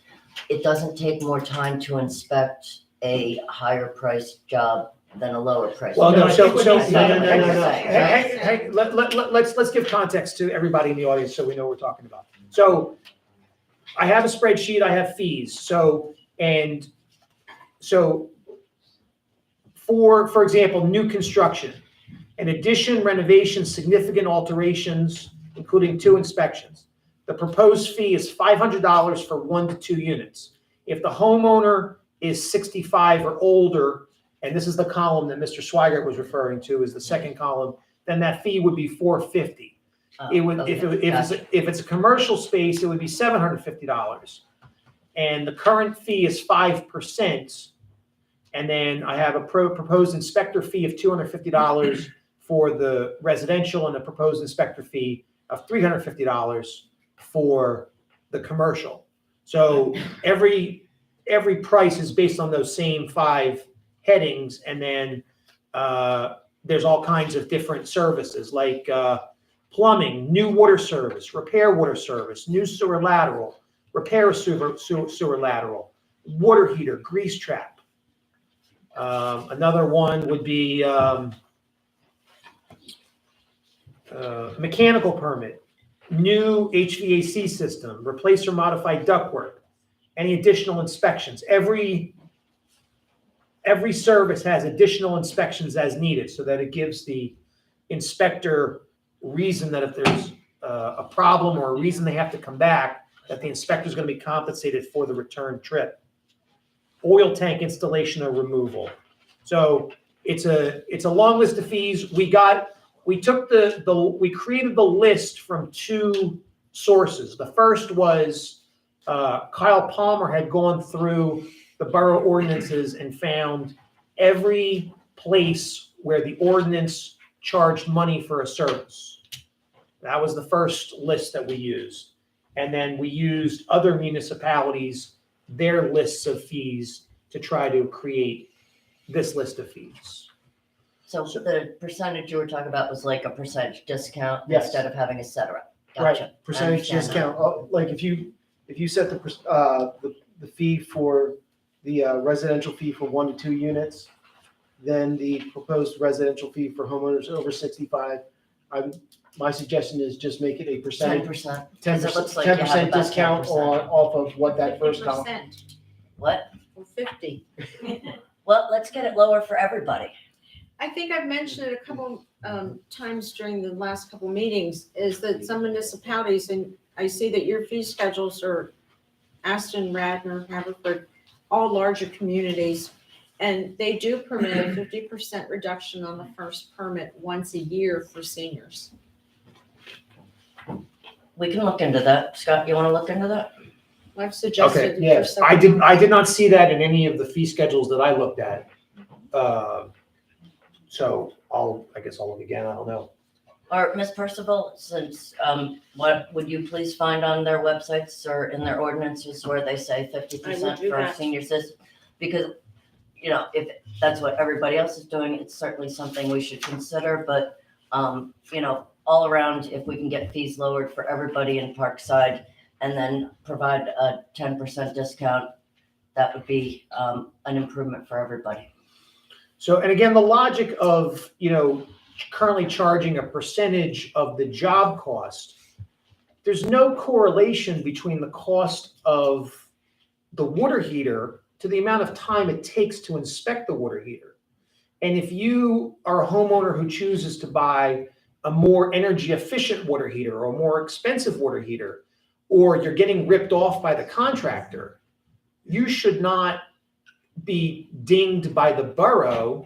it doesn't take more time to inspect a higher priced job than a lower price. Well, no, I so, think what so, he's no, saying- no, no, no, no. Right. Hey, let's give context to everybody in the audience so we know what we're talking about. So I have a spreadsheet, I have fees, so for example, new construction, an addition, renovation, significant alterations, including 2 inspections. The proposed fee is $500 for 1 to 2 units. If the homeowner is 65 or older, and this is the column that Mr. Swigert was referring to, is the second column, then that fee would be $450. It would, if it's a commercial space, it would be $750. And the current fee is 5%. And then I have a proposed inspector fee of $250 for the residential and a proposed inspector fee of $350 for the commercial. So every price is based on those same 5 headings. And then there's all kinds of different services like plumbing, new water service, repair water service, new sewer lateral, repair sewer lateral, water heater, grease trap. Another one would be mechanical permit, new HVAC system, replace or modify ductwork, any additional inspections. Every service has additional inspections as needed so that it gives the inspector reason that if there's a problem or a reason they have to come back, that the inspector is going to be compensated for the return trip. Oil tank installation or removal. So it's a long list of fees. We created the list from 2 sources. The first was Kyle Palmer had gone through the borough ordinances and found every place where the ordinance charged money for a service. That was the first list that we used. And then we used other municipalities, their lists of fees, to try to create this list of fees. So the percentage you were talking about was like a percentage discount Yes. instead of having a set rate. Right, Gotcha. percentage I understand discount, like if you set the fee for the residential fee for 1 to 2 units, then the proposed residential fee for homeowners over 65, my suggestion is just make it a that. percentage, 10%. 10%, it looks like you have 10% about discount 10%. off of what that first column. 50% What? or 50. Well, let's get it lower for everybody. I think I've mentioned it a couple times during the last couple meetings, is that some municipalities, and I see that your fee schedules are Aston, Radnor, Haverford, all larger communities, and they do permit a 50% reduction on the first permit once a year for seniors. We can look into that. Scott, you want to look into that? I've suggested. it yeah, for several I did not see that in any of the fee schedules that I looked at. So I guess I'll look again, I don't know. Or Ms. Percival, since, what would you please find on their websites or in their ordinances where they say 50% do for that. senior citizens? Because, if that's what everybody else is doing, it's certainly something we should consider, but, all around, if we can get fees lowered for everybody in Parkside and then provide a 10% discount, that would be, an improvement for everybody. So, and again, the logic of, currently charging a percentage of the job cost, there's no correlation between the cost of the water heater to the amount of time it takes to inspect the water heater. And if you are a homeowner who chooses to buy a more energy efficient water heater or a more expensive water heater, or you're getting ripped off by the contractor, you should not be dinged by the borough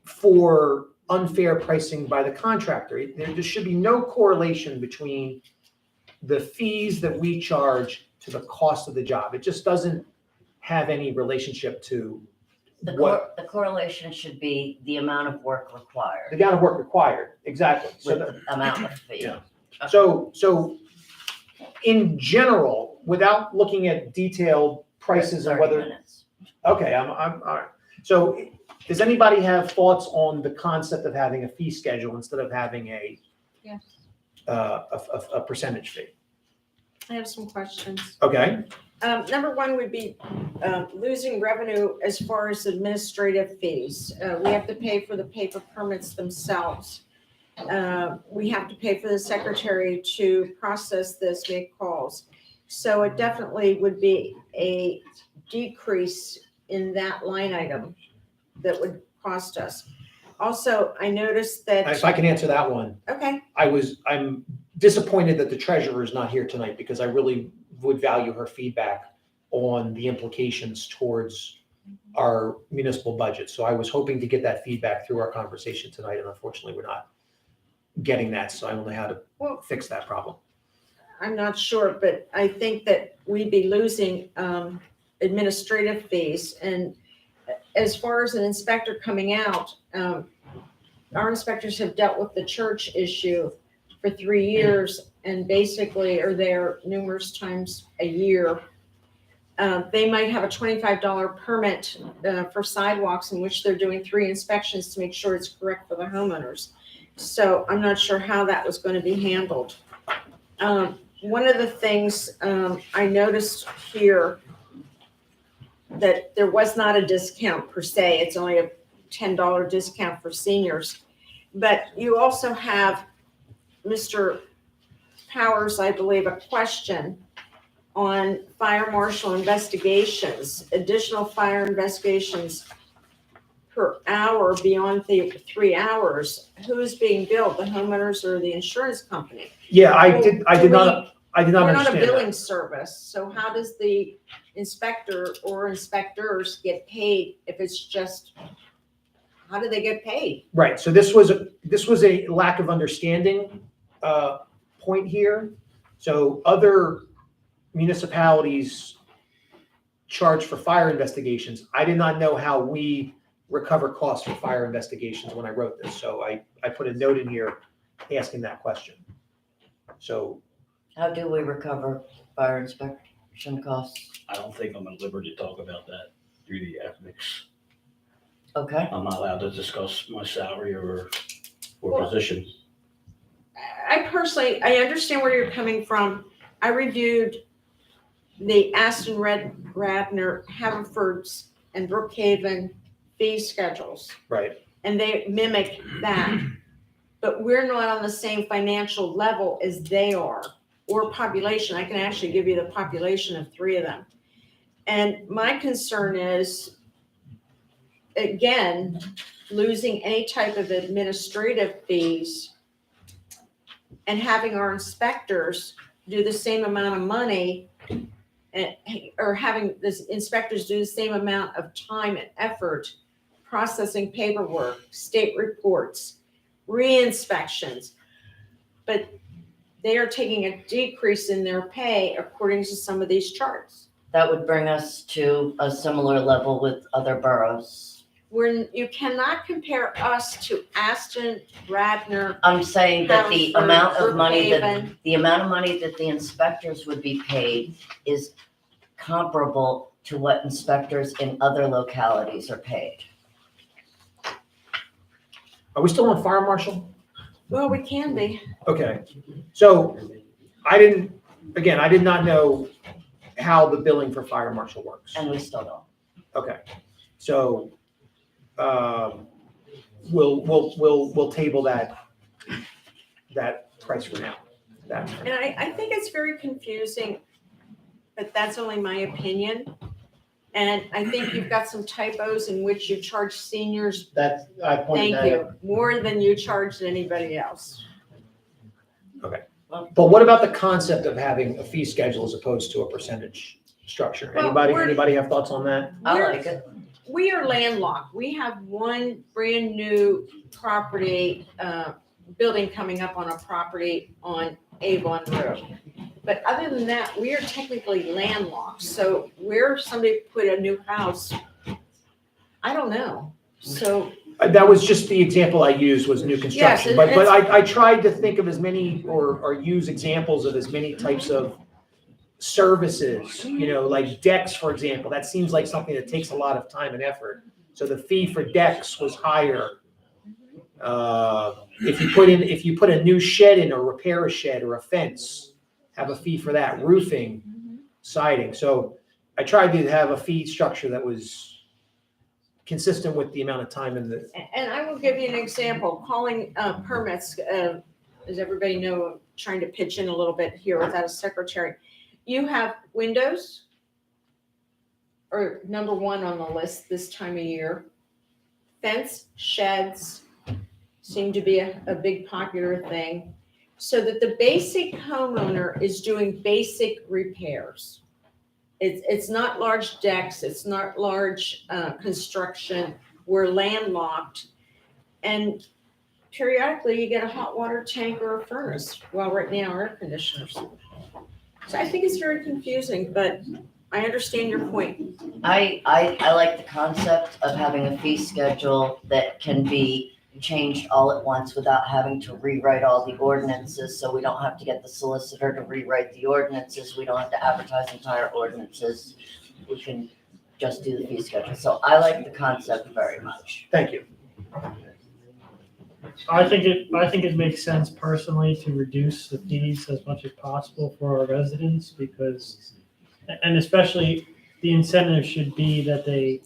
for unfair pricing by the contractor. There should be no correlation between the fees that we charge to the cost of the job. It just doesn't have any relationship to what The correlation should be the amount of work required the amount of work required. Exactly. with the amount of fee. Yeah. So in general, without looking at detailed prices and 30 whether, minutes. okay, I'm all right. So does anybody have thoughts on the concept of having a fee schedule instead of having a Yes. a percentage fee? I have some questions. Okay, Number one would be losing revenue as far as administrative fees. We have to pay for the paper permits themselves. We have to pay for the secretary to process this, make calls. So it definitely would be a decrease in that line item that would cost us. Also, I noticed that, If I can answer that one, okay, I'm disappointed that the treasurer is not here tonight because I really would value her feedback on the implications towards our municipal budget. So I was hoping to get that feedback through our conversation tonight, and unfortunately, we're not getting that, so I don't know how to well, fix that problem. I'm not sure, but I think that we'd be losing administrative fees. And as far as an inspector coming out, our inspectors have dealt with the church issue for 3 years and basically are there numerous times a year. They might have a $25 permit for sidewalks in which they're doing 3 inspections to make sure it's correct for the homeowners. So I'm not sure how that was going to be handled. One of the things I noticed here that there was not a discount per se. It's only a $10 discount for seniors. But you also have Mr. Powers, I believe, a question on fire marshal investigations, additional fire investigations per hour beyond the 3 hours. Who is being billed, the homeowners or the insurance company? Yeah, I did not We're not a understand billing that. service, so how does the inspector or inspectors get paid if it's just, how do they get paid? Right, so this was a lack of understanding point here. So other municipalities charge for fire investigations. I did not know how we recover costs for fire investigations when I wrote this, so I put a note in here asking that question. So How do we recover fire inspection costs? I don't think I'm at liberty to talk about that through the ethics. Okay, I'm not allowed to discuss my salary or Well, position. I personally, I understand where you're coming from. I reviewed the Aston Radner, Haverford's, and Brookhaven fee schedules, right. and they mimic that. But we're not on the same financial level as they are, or population. I can actually give you the population of 3 of them. And my concern is, again, losing any type of administrative fees and having our inspectors do the same amount of money or having the inspectors do the same amount of time and effort processing paperwork, state reports, re-inspections. But they are taking a decrease in their pay according to some of these charts. that would bring us to a similar level with other boroughs. When you cannot compare us to Aston, Radnor, I'm saying that the Haverford, amount of money that, Brookhaven. the amount of money that the inspectors would be paid is comparable to what inspectors in other localities are paid. Are we still on fire marshal? Well, we can be. Okay, so I did not know how the billing for fire marshal works. And we still don't. Okay, so, we'll table that price for now. That, And I think it's very confusing, but that's only my opinion. And I think you've got some typos in which you charge seniors, That's, I pointed thank that out. you, more than you charged anybody else. but what about the concept of having a fee schedule as opposed to a percentage structure? Well, Anybody have thoughts on that? I We're- like it. We are landlocked. We have one brand new property, building coming up on a property on Avon Road. But other than that, we are technically landlocked. So where somebody put a new house, I don't know. So That was just the example I used was new construction, Yes, but it's- I tried to think of as many or use examples of as many types of services, like decks, for example. That seems like something that takes a lot of time and effort. So the fee for decks was higher. If you put a new shed in or repair a shed or a fence, have a fee for that. Roofing. siding. So I tried to have a fee structure that was consistent with the amount of time in the, And I will give you an example, calling permits, as everybody know, I'm trying to pitch in a little bit here without a secretary. You have windows, or number one on the list this time of year. Fence, sheds seem to be a big popular thing. So that the basic homeowner is doing basic repairs. It's not large decks, it's not large construction, we're landlocked. And periodically you get a hot water tank or a furnace, well, right now air conditioners. So I think it's very confusing, but I understand your point. I like the concept of having a fee schedule that can be changed all at once without having to rewrite all the ordinances, so we don't have to get the solicitor to rewrite the ordinances, we don't have to advertise entire ordinances. We can just do the fee schedule. So I like the concept very much. thank you. I think it makes sense personally to reduce the fees as much as possible for our residents because, and especially the incentive should be that they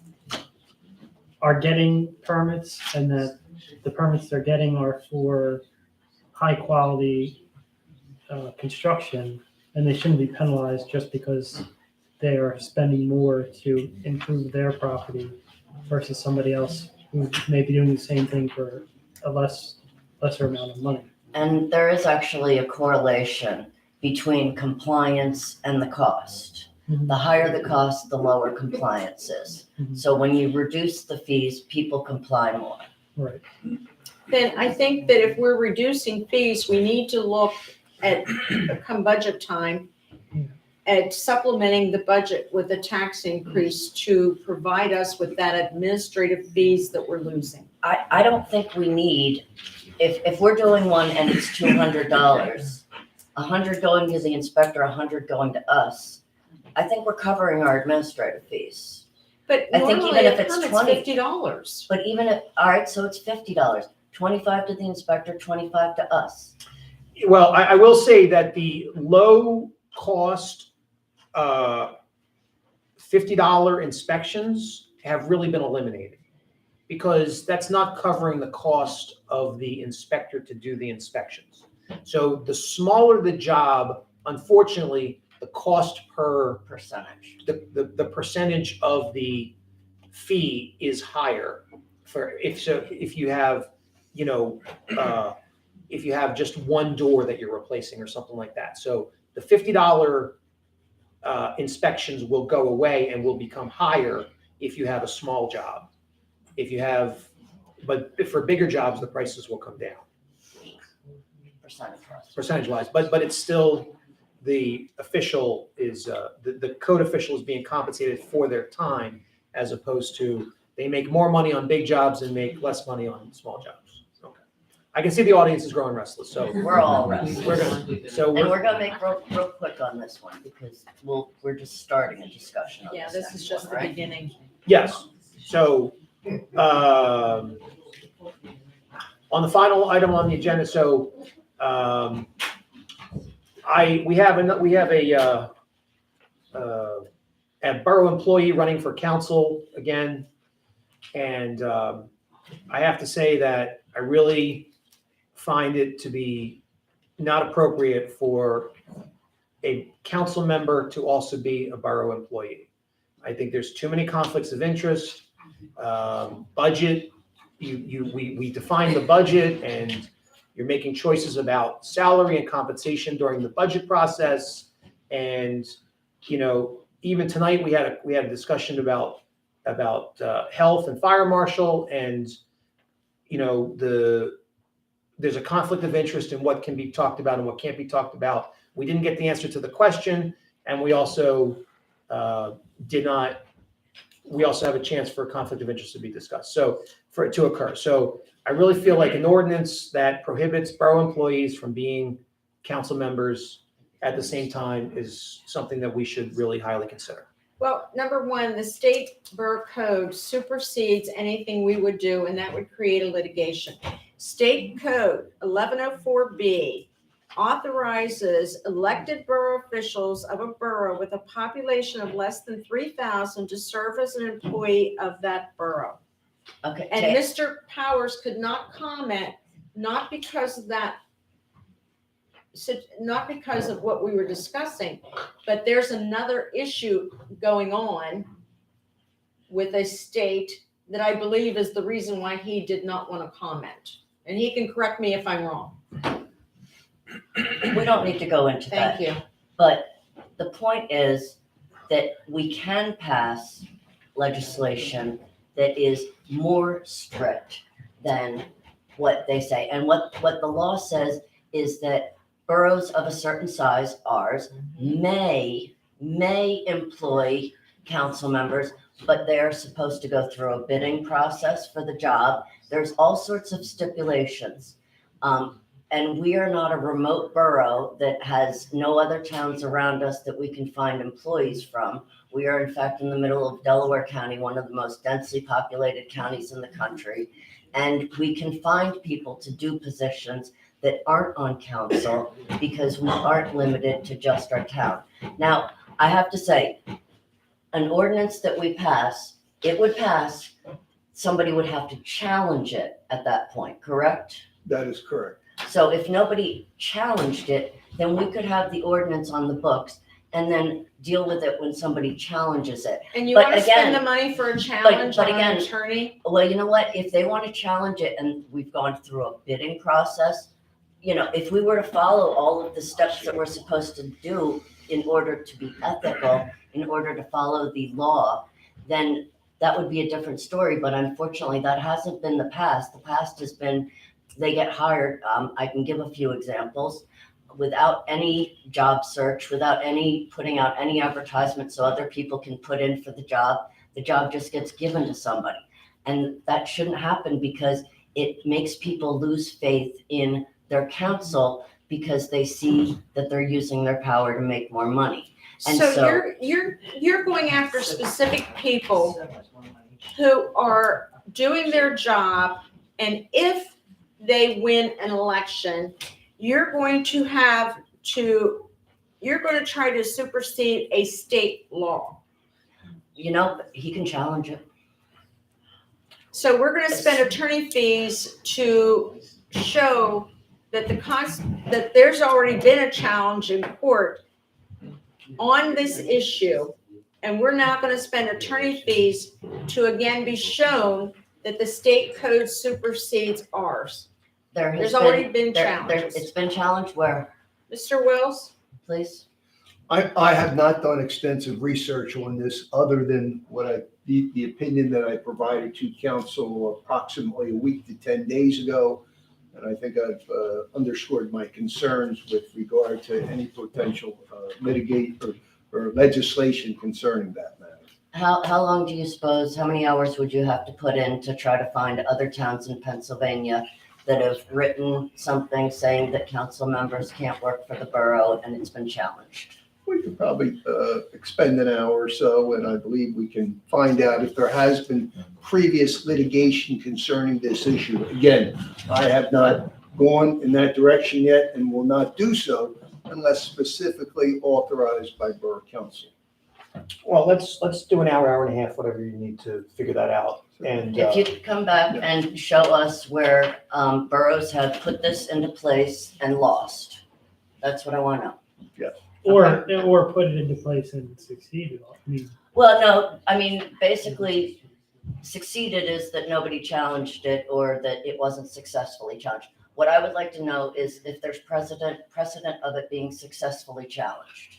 are getting permits and that the permits they're getting are for high quality construction, and they shouldn't be penalized just because they are spending more to improve their property versus somebody else who may be doing the same thing for a lesser amount of money. And there is actually a correlation between compliance and the cost. Mhm. The higher the cost, the lower compliance is. Mhm. So when you reduce the fees, people comply more. Right. Then I think that if we're reducing fees, we need to look at, come budget time, at supplementing the budget with a tax increase to provide us with that administrative fees that we're losing. I don't think we need, if we're doing one and it's $200, 100 going to the inspector, 100 going to us, I think we're covering our administrative fees. But I think normally even if a it's permit's 20 $50. But even if, all right, so it's $50, 25 to the inspector, 25 to us. Well, I will say that the low cost $50 inspections have really been eliminated because that's not covering the cost of the inspector to do the inspections. So the smaller the job, unfortunately, the cost per, Percentage. the percentage of the fee is higher for, if you have, if you have just one door that you're replacing or something like that. So the $50 inspections will go away and will become higher if you have a small job. If you have, but for bigger jobs, the prices will come down percentage wise, but it's still, the official is, the code official is being compensated for their time as opposed to they make more money on big jobs and make less money on small jobs. Okay. I can see the audience is growing restless, so. We're all restless. We're gonna, so And we're, we're gonna make real quick on this one because we're just starting a discussion on Yeah, this this is next just one, the right? beginning. yes, so, on the final item on the agenda, so, we have a borough employee running for council again. And, I have to say that I really find it to be not appropriate for a council member to also be a borough employee. I think there's too many conflicts of interest. Budget, we define the budget and you're making choices about salary and compensation during the budget process. And, even tonight we had a discussion about health and fire marshal and, there's a conflict of interest in what can be talked about and what can't be talked about. We didn't get the answer to the question, and we also we also have a chance for a conflict of interest to be discussed, so for it to occur. So I really feel like an ordinance that prohibits borough employees from being council members at the same time is something that we should really highly consider. Well, number one, the state borough code supersedes anything we would do, and that would create a litigation. State code 1104B authorizes elected borough officials of a borough with a population of less than 3,000 to serve as an employee of that borough. Okay, And Mr. Powers could not comment, not because of that, not because of what we were discussing, but there's another issue going on with a state that I believe is the reason why he did not want to comment. And he can correct me if I'm wrong. we don't need to go into that. Thank you. But the point is that we can pass legislation that is more strict than what they say. And what the law says is that boroughs of a certain size, ours, may employ council members, but they're supposed to go through a bidding process for the job. There's all sorts of stipulations. And we are not a remote borough that has no other towns around us that we can find employees from. We are in fact in the middle of Delaware County, one of the most densely populated counties in the country. And we can find people to do positions that aren't on council because we aren't limited to just our town. Now, I have to say, an ordinance that we pass, it would pass, somebody would have to challenge it at that point, correct? That is correct. So if nobody challenged it, then we could have the ordinance on the books and then deal with it when somebody challenges it. And you But want to spend again- the money for a challenge but on again- an attorney? Well, you know what? If they want to challenge it and we've gone through a bidding process, you know, if we were to follow all of the steps that we're supposed to do in order to be ethical, in order to follow the law, then that would be a different story. But unfortunately, that hasn't been the past. The past has been, they get hired. I can give a few examples. Without any job search, without any putting out any advertisement so other people can put in for the job just gets given to somebody. And that shouldn't happen because it makes people lose faith in their council because they see that they're using their power to make more money. And So so- you're going after specific people who are doing their job, and if they win an election, you're going to try to supersede a state law. You know, he can challenge it. So we're gonna spend attorney fees to show that that there's already been a challenge in court on this issue. And we're now gonna spend attorney fees to again be shown that the state code supersedes ours. There's already been challenges. It's been challenged where, Mr. Wills? please? I have not done extensive research on this other than the opinion that I provided to council approximately a week to 10 days ago. And I think I've underscored my concerns with regard to any potential mitigate or legislation concerning that matter. How long do you suppose, how many hours would you have to put in to try to find other towns in Pennsylvania that have written something saying that council members can't work for the borough and it's been challenged? We could probably expend an hour or so, and I believe we can find out if there has been previous litigation concerning this issue. Again, I have not gone in that direction yet and will not do so unless specifically authorized by Borough Council. Well, let's do an hour and a half, whatever you need to figure that out. And If you could come back and show us where boroughs have put this into place and lost, that's what I want to know. Or put it into place and succeeded. I mean, Well, no, I mean, basically, succeeded is that nobody challenged it or that it wasn't successfully challenged. What I would like to know is if there's precedent of it being successfully challenged.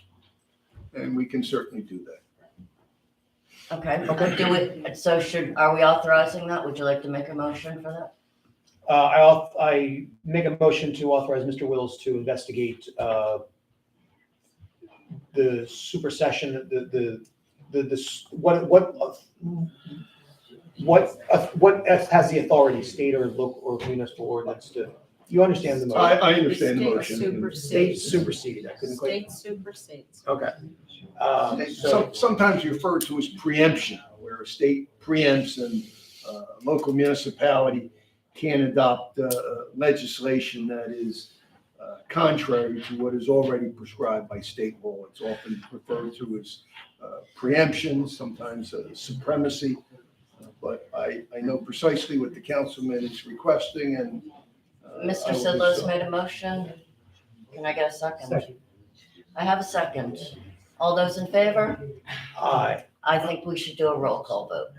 And we can certainly do that. Okay? Okay. Are we authorizing that? Would you like to make a motion for that? I make a motion to authorize Mr. Wills to investigate the supersession, what has the authority, state or local or municipal ordinance to, you understand the motion? I understand the motion. State superseded, I couldn't quite, State supersedes. okay. Sometimes referred to as preemption, where a state preempts and a local municipality can adopt legislation that is contrary to what is already prescribed by state law. It's often referred to as preemption, sometimes supremacy. But I know precisely what the councilman is requesting, and Mr. I will do Sidlow's so. made a motion. Can I get a second? Second. I have a second. All those in favor? Aye. I think we should do a roll call vote.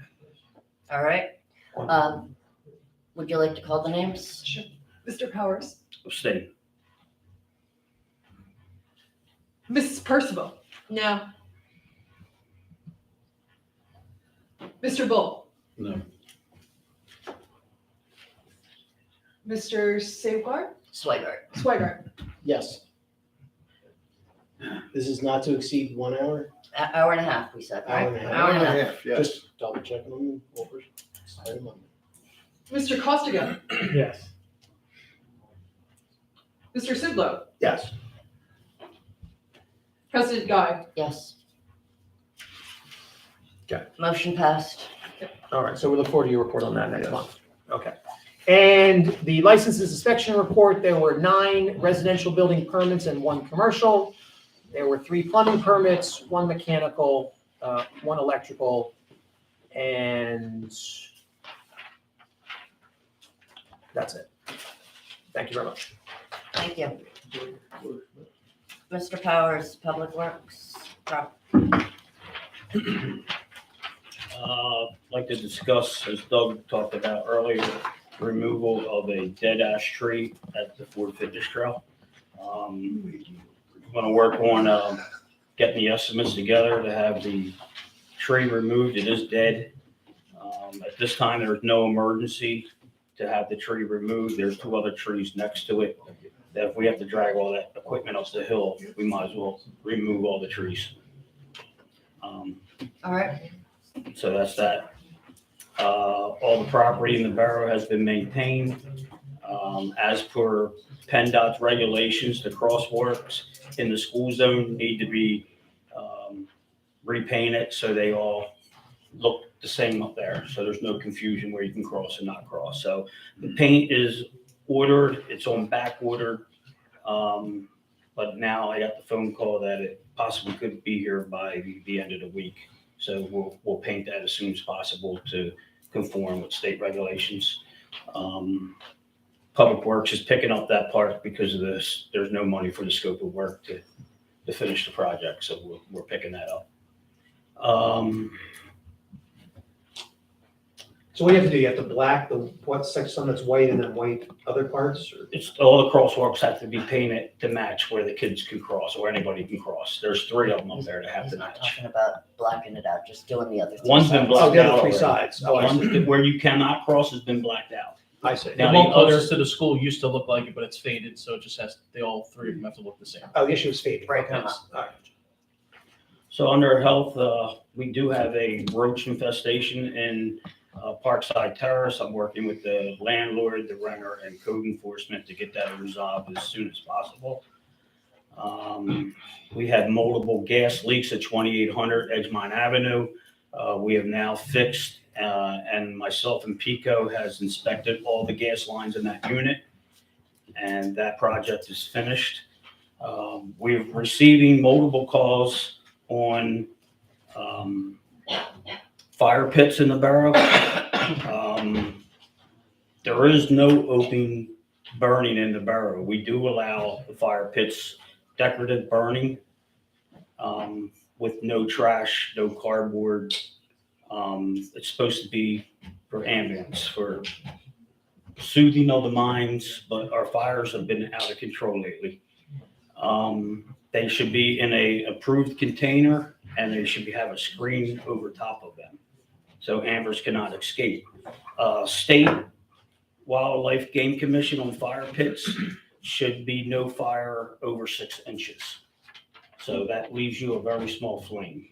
All right? Would you like to call the names? Mr. Powers, Abstain. Mrs. Percival, No, Mr. Bull, No. Mr. Safeguard, Swigert. Yes. This is not to exceed 1 hour, Hour and a half, we said, right? Hour and a half. Hour and a half. Yes. just double checking on the orders. Item on. Mr. Costigan, Yes. Mr. Sidlow, Yes. President Guy. Yes. Okay. Motion passed. All right, so we look forward to your report on that next month. Okay. And the licenses inspection report, there were 9 residential building permits and 1 commercial. There were 3 plumbing permits, 1 mechanical, 1 electrical, and that's it. Thank you very much. Thank you. Mr. Powers, Public Works. Like to discuss, as Doug talked about earlier, removal of a dead ash tree at the Ford Fitness Trail. I'm gonna work on, getting the estimates together to have the tree removed. It is dead. At this time, there's no emergency to have the tree removed. There's 2 other trees next to it. That if we have to drag all that equipment up the hill, we might as well remove all the trees. All right. So that's that. All the property in the borough has been maintained. As per PennDOT's regulations, the crosswalks in the school zone need to be repainted so they all look the same up there. So there's no confusion where you can cross and not cross. So the paint is ordered, it's on back order. But now I got the phone call that it possibly could be here by the end of the week. So we'll paint that as soon as possible to conform with state regulations. Public Works is picking up that part because of this. There's no money for the scope of work to finish the project, so we're picking that up. So what do you have to do? You have to black what section that's white and then white other parts? Or? It's all the crosswalks have to be painted to match where the kids can cross or anybody can cross. There's 3 of them up there that have He's to not match. talking about blacking it out, just doing the other. 3 One's been sides. blacked Oh, the out other 3 already. sides. Oh, I see. One where you cannot cross has been blacked out. I see. Now, The one the other- closest to the school used to look like it, but it's faded, so it just has, all 3 of them have to look the same. Oh, the issue is fading. Break Okay. them up. All right. So under health, we do have a roach infestation in Parkside Terrace. I'm working with the landlord, the renter, and code enforcement to get that resolved as soon as possible. We had multiple gas leaks at 2800 Edgemont Avenue. We have now fixed, and myself and Pico has inspected all the gas lines in that unit, and that project is finished. We're receiving multiple calls on fire pits in the borough. There is no open burning in the borough. We do allow the fire pits decorative burning with no trash, no cardboard. It's supposed to be for ambience, for soothing of the minds, but our fires have been out of control lately. They should be in a approved container and they should have a screen over top of them, so ambers cannot escape. State Wildlife Game Commission on fire pits should be no fire over 6 inches. So that leaves you a very small flame.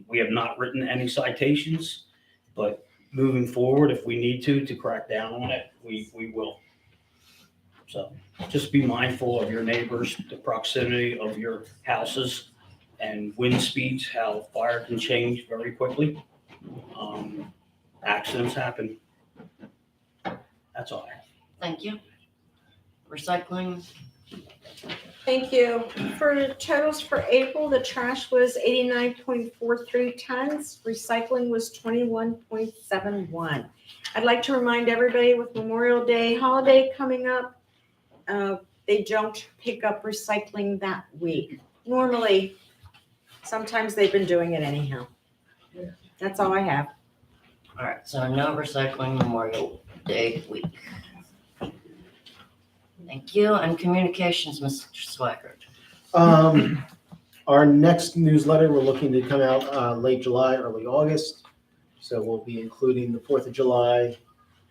We have not written any citations, but moving forward, if we need to crack down on it, we will. So just be mindful of your neighbors, the proximity of your houses, and wind speeds, how fire can change very quickly. Accidents happen. That's all I have. Thank you. Recycling, Thank you. For totals for April, the trash was 89.43 tons, recycling was 21.71. I'd like to remind everybody with Memorial Day holiday coming up, they don't pick up recycling that week. Normally, sometimes they've been doing it anyhow. That's all I have. All right, so no recycling Memorial Day week. Thank you. And communications, Mr. Swaggart. Our next newsletter, we're looking to come out late July, early August. So we'll be including the 4th of July,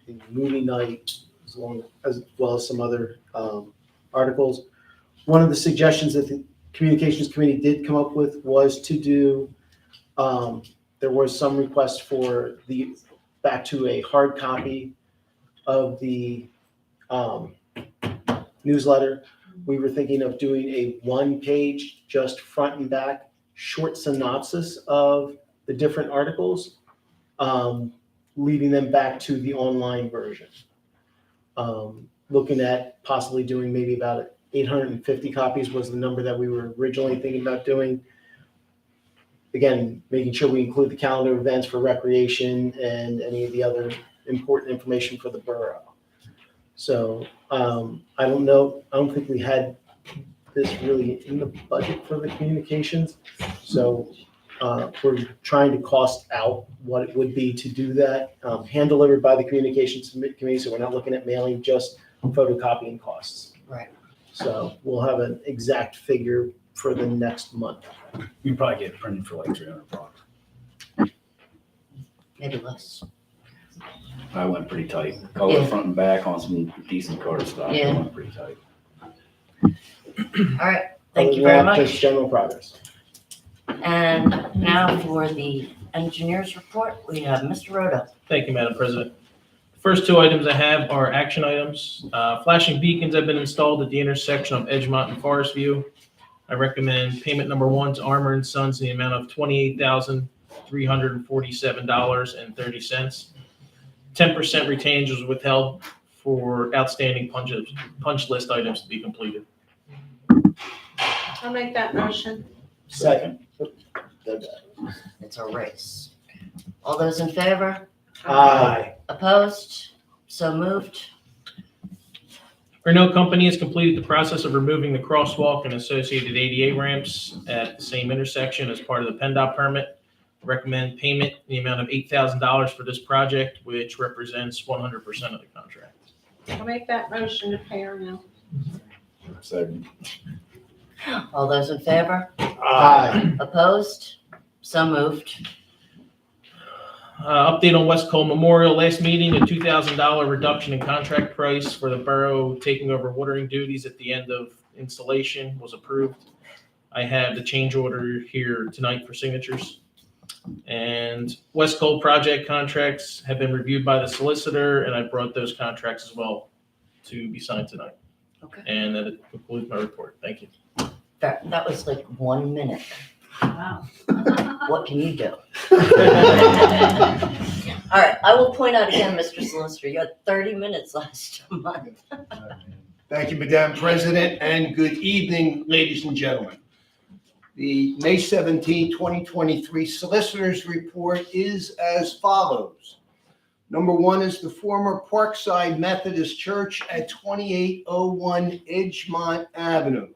the movie night, as well as some other articles. One of the suggestions that the Communications Committee did come up with was to do, there was some request for back to a hard copy of the newsletter. We were thinking of doing a one-page, just front and back, short synopsis of the different articles, leading them back to the online version. Looking at possibly doing maybe about 850 copies was the number that we were originally thinking about doing. Again, making sure we include the calendar events for recreation and any of the other important information for the borough. So I don't think we had this really in the budget for the communications. So we're trying to cost out what it would be to do that, hand delivered by the Communications Committee. So we're not looking at mailing, just photocopying costs. Right. So we'll have an exact figure for the next month. You can probably get it printed for like $300. Maybe less. I went pretty tight. Color Yeah. front and back on some decent cardstock. Yeah. I went pretty tight. All right, thank you Other very than that, Just much. general progress. And now for the engineer's report, we have Mr. Roda. Thank you, Madam President. First two items I have are action items. Flashing beacons have been installed at the intersection of Edgemont and Forest View. I recommend payment number one to Armor and Sons in the amount of $28,347.30. 10% retainage was withheld for outstanding punch list items to be completed. I'll make that motion. Second. It's a race. All those in favor? Aye. Opposed? So moved. Renault Company has completed the process of removing the crosswalk and associated ADA ramps at the same intersection as part of the PennDOT permit. Recommend payment in the amount of $8,000 for this project, which represents 100% of the contract. I'll make that motion to pay her now. Second. All those in favor? Aye. Opposed? So moved. Update on West Cole Memorial. Last meeting, a $2,000 reduction in contract price for the borough taking over watering duties at the end of installation was approved. I have the change order here tonight for signatures. And West Cole project contracts have been reviewed by the solicitor, and I brought those contracts as well to be signed tonight. Okay. And that concludes my report. Thank you. That was like 1 minute. Wow. What can you do? All right, I will point out again, Mr. Solicitor, you had 30 minutes last month. Thank you, Madam President, and good evening, ladies and gentlemen. The May 17, 2023 Solicitor's Report is as follows. Number one is the former Parkside Methodist Church at 2801 Edgemont Avenue.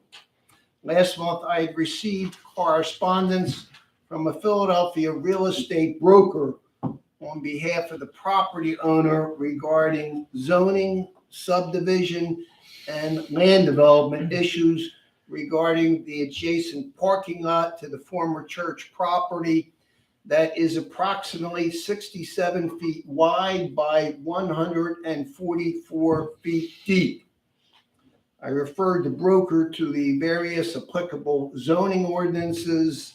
Last month, I had received correspondence from a Philadelphia real estate broker on behalf of the property owner regarding zoning, subdivision, and land development issues regarding the adjacent parking lot to the former church property that is approximately 67 feet wide by 144 feet deep. I referred the broker to the various applicable zoning ordinances,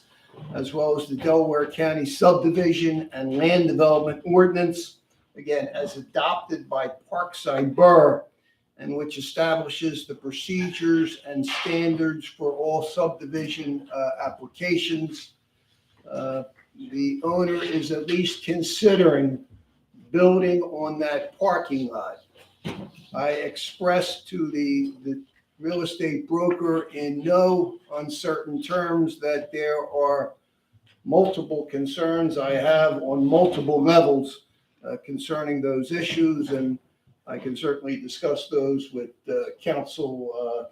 as well as the Delaware County subdivision and land development ordinance, again, as adopted by Parkside Borough, and which establishes the procedures and standards for all subdivision applications. The owner is at least considering building on that parking lot. I expressed to the real estate broker in no uncertain terms that there are multiple concerns I have on multiple levels concerning those issues, and I can certainly discuss those with council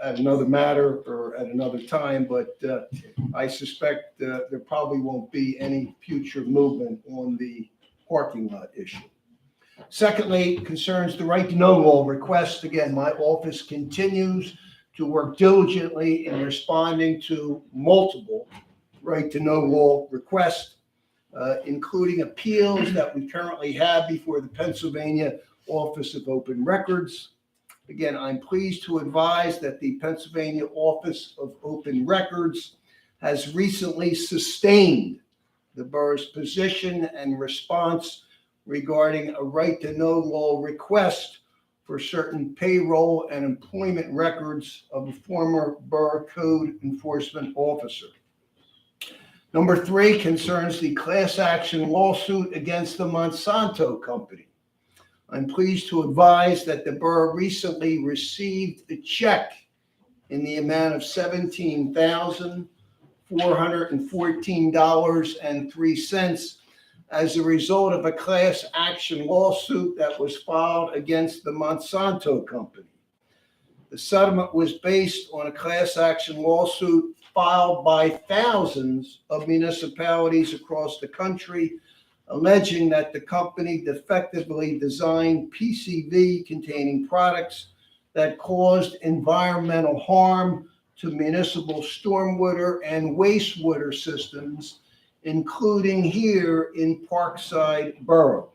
at another matter or at another time, but I suspect there probably won't be any future movement on the parking lot issue. Secondly, concerns the right to know law request. Again, my office continues to work diligently in responding to multiple right to know law requests, including appeals that we currently have before the Pennsylvania Office of Open Records. Again, I'm pleased to advise that the Pennsylvania Office of Open Records has recently sustained the borough's position and response regarding a right to know law request for certain payroll and employment records of a former borough code enforcement officer. Number 3 concerns the class action lawsuit against the Monsanto Company. I'm pleased to advise that the borough recently received a check in the amount of $17,414.03 as a result of a class action lawsuit that was filed against the Monsanto Company. The settlement was based on a class action lawsuit filed by thousands of municipalities across the country, alleging that the company defectively designed PCV containing products that caused environmental harm to municipal stormwater and wastewater systems, including here in Parkside Borough.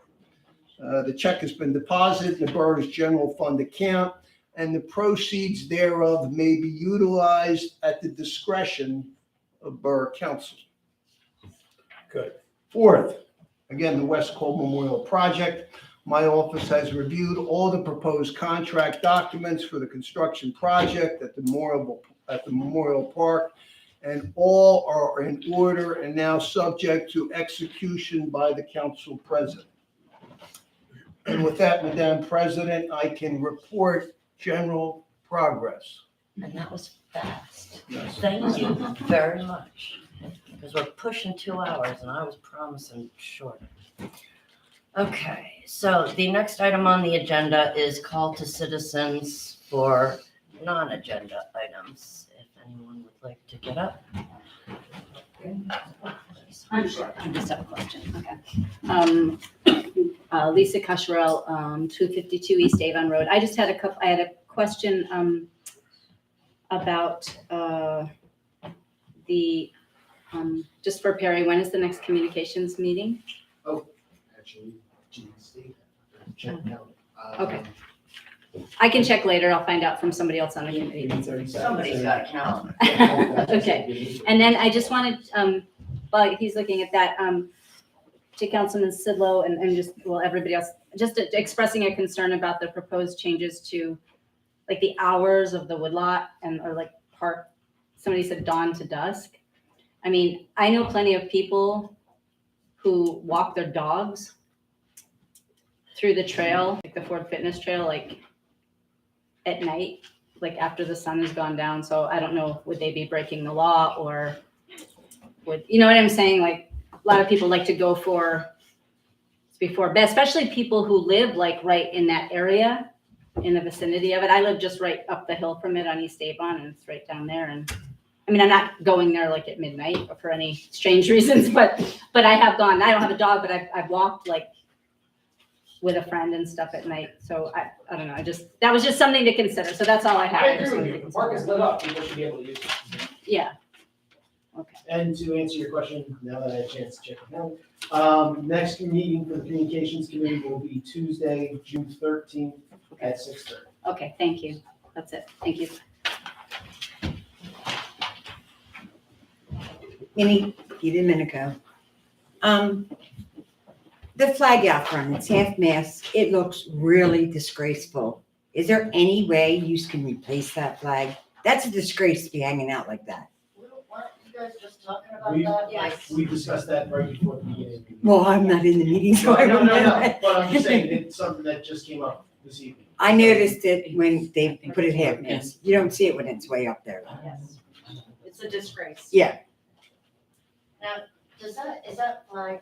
The check has been deposited in the borough's general fund account, and the proceeds thereof may be utilized at the discretion of Borough Council. Good. Fourth, again, the West Cole Memorial Project. My office has reviewed all the proposed contract documents for the construction project at the Memorial Park, and all are in order and now subject to execution by the council president. And with that, Madam President, I can report general progress. And that was fast. Yes. Thank you very much. Because we're pushing 2 hours and I was promising shorter. Okay, so the next item on the agenda is call to citizens for non-agenda items. If anyone would like to get up. I'm sure. I just have a question. Okay. Lisa Cusherell, 252 East Avon Road. I just had a question about the just for Perry. When is the next communications meeting? Actually, Okay. I can check later. I'll find out from somebody else on the committee. Somebody's got a calendar. Okay. And then I just wanted, while he's looking at that, to Councilman Sidlow and just, well, everybody else, just expressing a concern about the proposed changes to like the hours of the woodlot or like park. Somebody said dawn to dusk. I mean, I know plenty of people who walk their dogs through the trail, like the Ford Fitness Trail, like at night, like after the sun has gone down. So I don't know, would they be breaking the law or would, you know what I'm saying? Like a lot of people like to go before bed, especially people who live like right in that area, in the vicinity of it. I live just right up the hill from it on East Avon, and it's right down there. And I mean, I'm not going there like at midnight or for any strange reasons, but I have gone. I don't have a dog, but I've walked like with a friend and stuff at night. So I don't know. That was just something to consider. So that's all I have. I agree with you. The park is lit up. People should be able to use it. Yeah. Okay. And to answer your question, now that I had a chance to check it out, next meeting for the Communications Committee will be Tuesday, June 13th at 6:30. Okay. Thank you. That's it. Thank you. Minnie Domenico. The flag out front, it's half mast. It looks really disgraceful. Is there any way you can replace that flag? That's a disgrace to be hanging out like that. guys just talking about We- that? Yes. We discussed that right before the meeting. Well, I'm not in the meeting, so I No, don't no, know. no, but I'm just saying, it's something that just came up this evening. I noticed it when they put it half mast. You don't see it when it's way up there. Yes. It's a disgrace. Yeah, Is that flag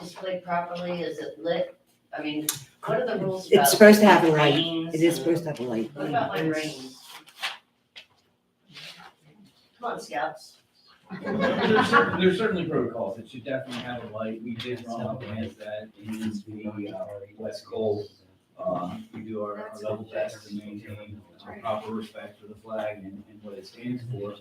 displayed properly? Is it lit? I mean, what are the rules about? it's supposed to have a light. lanes It is and- supposed to have a light. What about like rains? Come on, scouts. There's certainly protocols. It should definitely have a light. We did run up against that in the West Cole. We do our level best to maintain proper respect for the flag and what it stands for.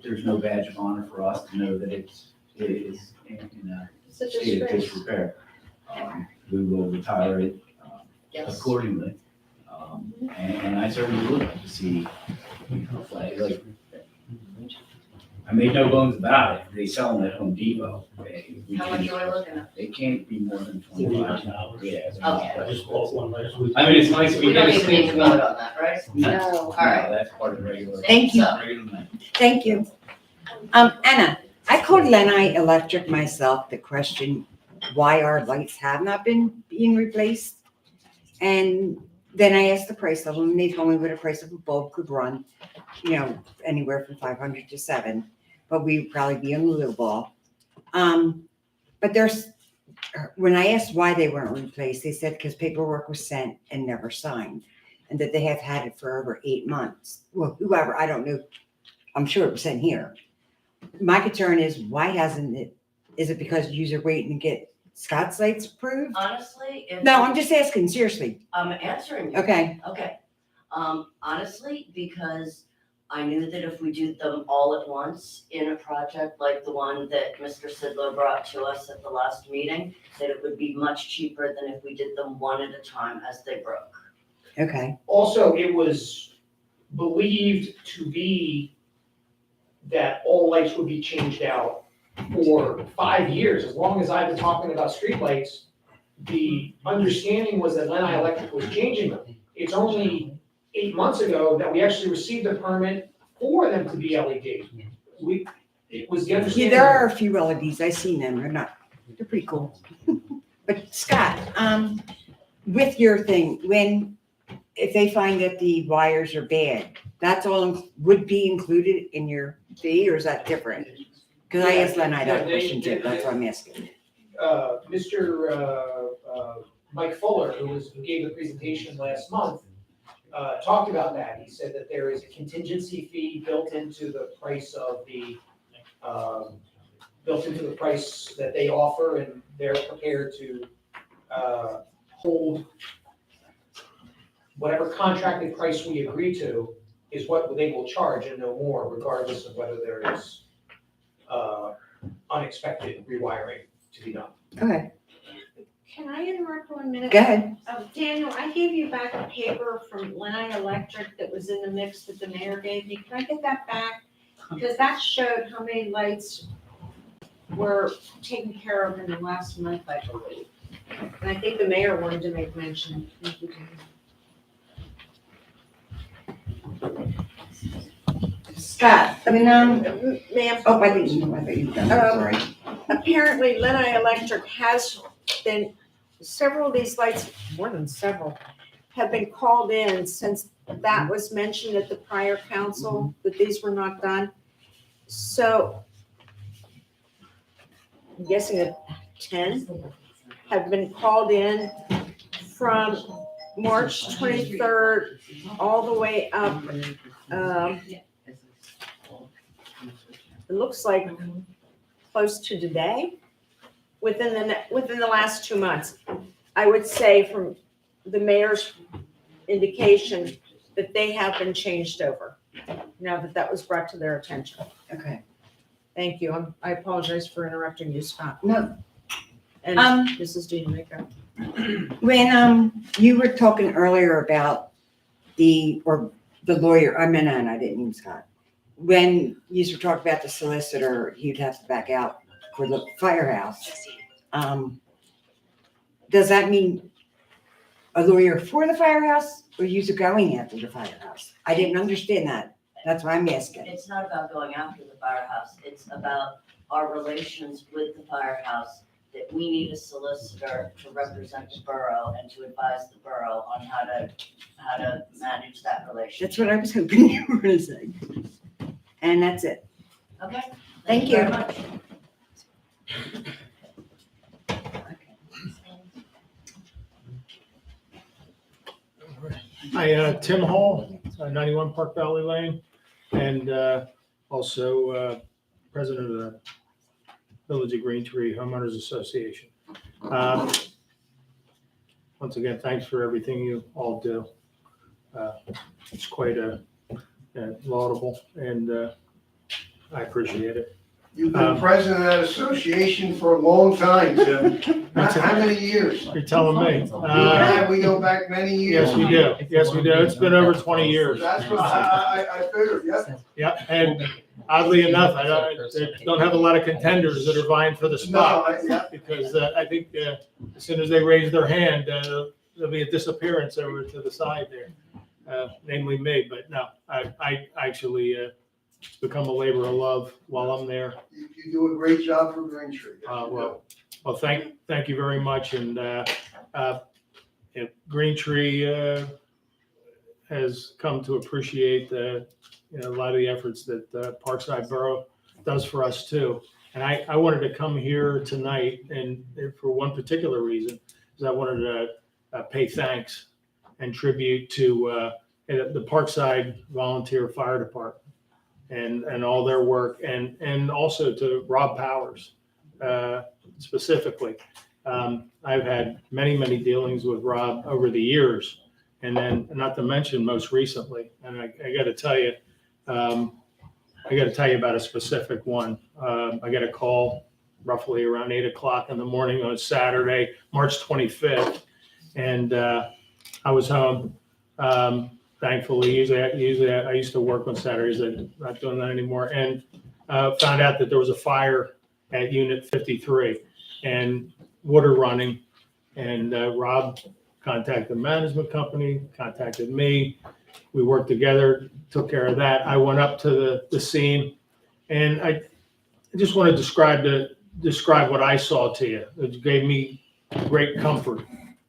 There's no badge of honor for us to know that it is in a It's a state of disgrace. disrepair. We will retire it Yes. accordingly. And I certainly would like to see a flag, like, I made no bones about it. They sell them at Home Depot. How much are we looking at? They can't be more than $25. Yeah. Okay. just bought one last week. I mean, it's nice if We we don't get a even need to stamp. vote on that, right? No. All right. That's part of the regular. Thank you. Regular night. Thank you. Anna, I called Lenai Electric myself to question why our lights have not been being replaced. And then I asked the price of them, and they told me what a price of a bulb could run, anywhere from 500 to 7, but we'd probably be on a little ball. But when I asked why they weren't replaced, they said because paperwork was sent and never signed, and that they have had it for over 8 months. Well, whoever, I don't know, I'm sure it was sent here. My concern is why hasn't it, is it because you're waiting to get Scott's lights approved? Honestly, if. No, I'm just asking, seriously. I'm answering you. Okay, Okay. Honestly, because I knew that if we do them all at once in a project like the one that Mr. Sidlow brought to us at the last meeting, that it would be much cheaper than if we did them one at a time as they broke. okay. Also, it was believed to be that all lights would be changed out for 5 years. As long as I've been talking about streetlights, the understanding was that Lenai Electric was changing them. It's only 8 months ago that we actually received a permit for them to be LED. It was the Yeah, understanding. there are a few LEDs. I've seen them. They're pretty cool. But Scott, with your thing, if they find that the wires are bad, that's all would be included in your fee, or is that different? Because I asked Lenai that question too. That's why I'm asking. Mr. Mike Fuller, who gave the presentation last month, talked about that. He said that there is a contingency fee built into the price of built into the price that they offer, and they're prepared to hold whatever contracted price we agree to is what they will charge and no more, regardless of whether there is unexpected rewiring to be done. Okay, Can I interrupt 1 minute? go ahead. Daniel, I gave you back a paper from Lenai Electric that was in the mix that the mayor gave me. Can I get that back? Because that showed how many lights were taken care of in the last month, I believe. And I think the mayor wanted to make mention. Thank you, Daniel. Scott, Ma'am, oh, I didn't know. I thought you were done. Sorry. apparently Lenai Electric has been, several of these lights, more than several, have been called in since that was mentioned at the prior council, that these were not done. So I'm guessing that 10 have been called in from March 23rd all the way up. It looks like close to today, within the last 2 months. I would say from the mayor's indication that they have been changed over, now that that was brought to their attention. Okay. Thank you. I apologize for interrupting you, Scott. No. And Mrs. DeMonico. When you were talking earlier about the lawyer, I didn't mean Scott. When you were talking about the solicitor, he'd have to back out for the firehouse. Does that mean a lawyer for the firehouse, or you going after the firehouse? I didn't understand that. That's why I'm asking. It's not about going after the firehouse. It's about our relations with the firehouse, that we need a solicitor to represent the borough and to advise the borough on how to manage that relationship. That's what I was hoping you were gonna say. And that's it. Okay? Thank very you. much. Hi, Tim Hall, 91 Park Valley Lane, and also president of the Village of Green Tree Homeowners Association. Once again, thanks for everything you all do. It's quite laudable, and I appreciate it. You've been president of that association for a long time, Tim. How many years? You're telling me. Yeah, we go back many years. Yes, we do. Yes, we do. It's been over 20 years. That's what I figured, yeah. Yeah, and oddly enough, I don't have a lot of contenders that are vying for the spot. No, yeah. Because I think as soon as they raise their hand, there'll be a disappearance over to the side there, namely me. But no, I actually become a labor of love while I'm there. You do a great job for Green Tree. Yes, you do. Well, thank you very much. And Green Tree has come to appreciate a lot of the efforts that Parkside Borough does for us too. And I wanted to come here tonight, and for one particular reason, is I wanted to pay thanks and tribute to the Parkside Volunteer Fire Department and all their work, and also to Rob Powers specifically. I've had many dealings with Rob over the years, and then not to mention most recently. And I got to tell you, about a specific one. I got a call roughly around 8 o'clock in the morning on Saturday, March 25th, and I was home. Thankfully, usually I used to work on Saturdays. I'm not doing that anymore, and found out that there was a fire at Unit 53 and water running. And Rob contacted the management company, contacted me. We worked together, took care of that. I went up to the scene, and I just want to describe what I saw to you. It gave me great comfort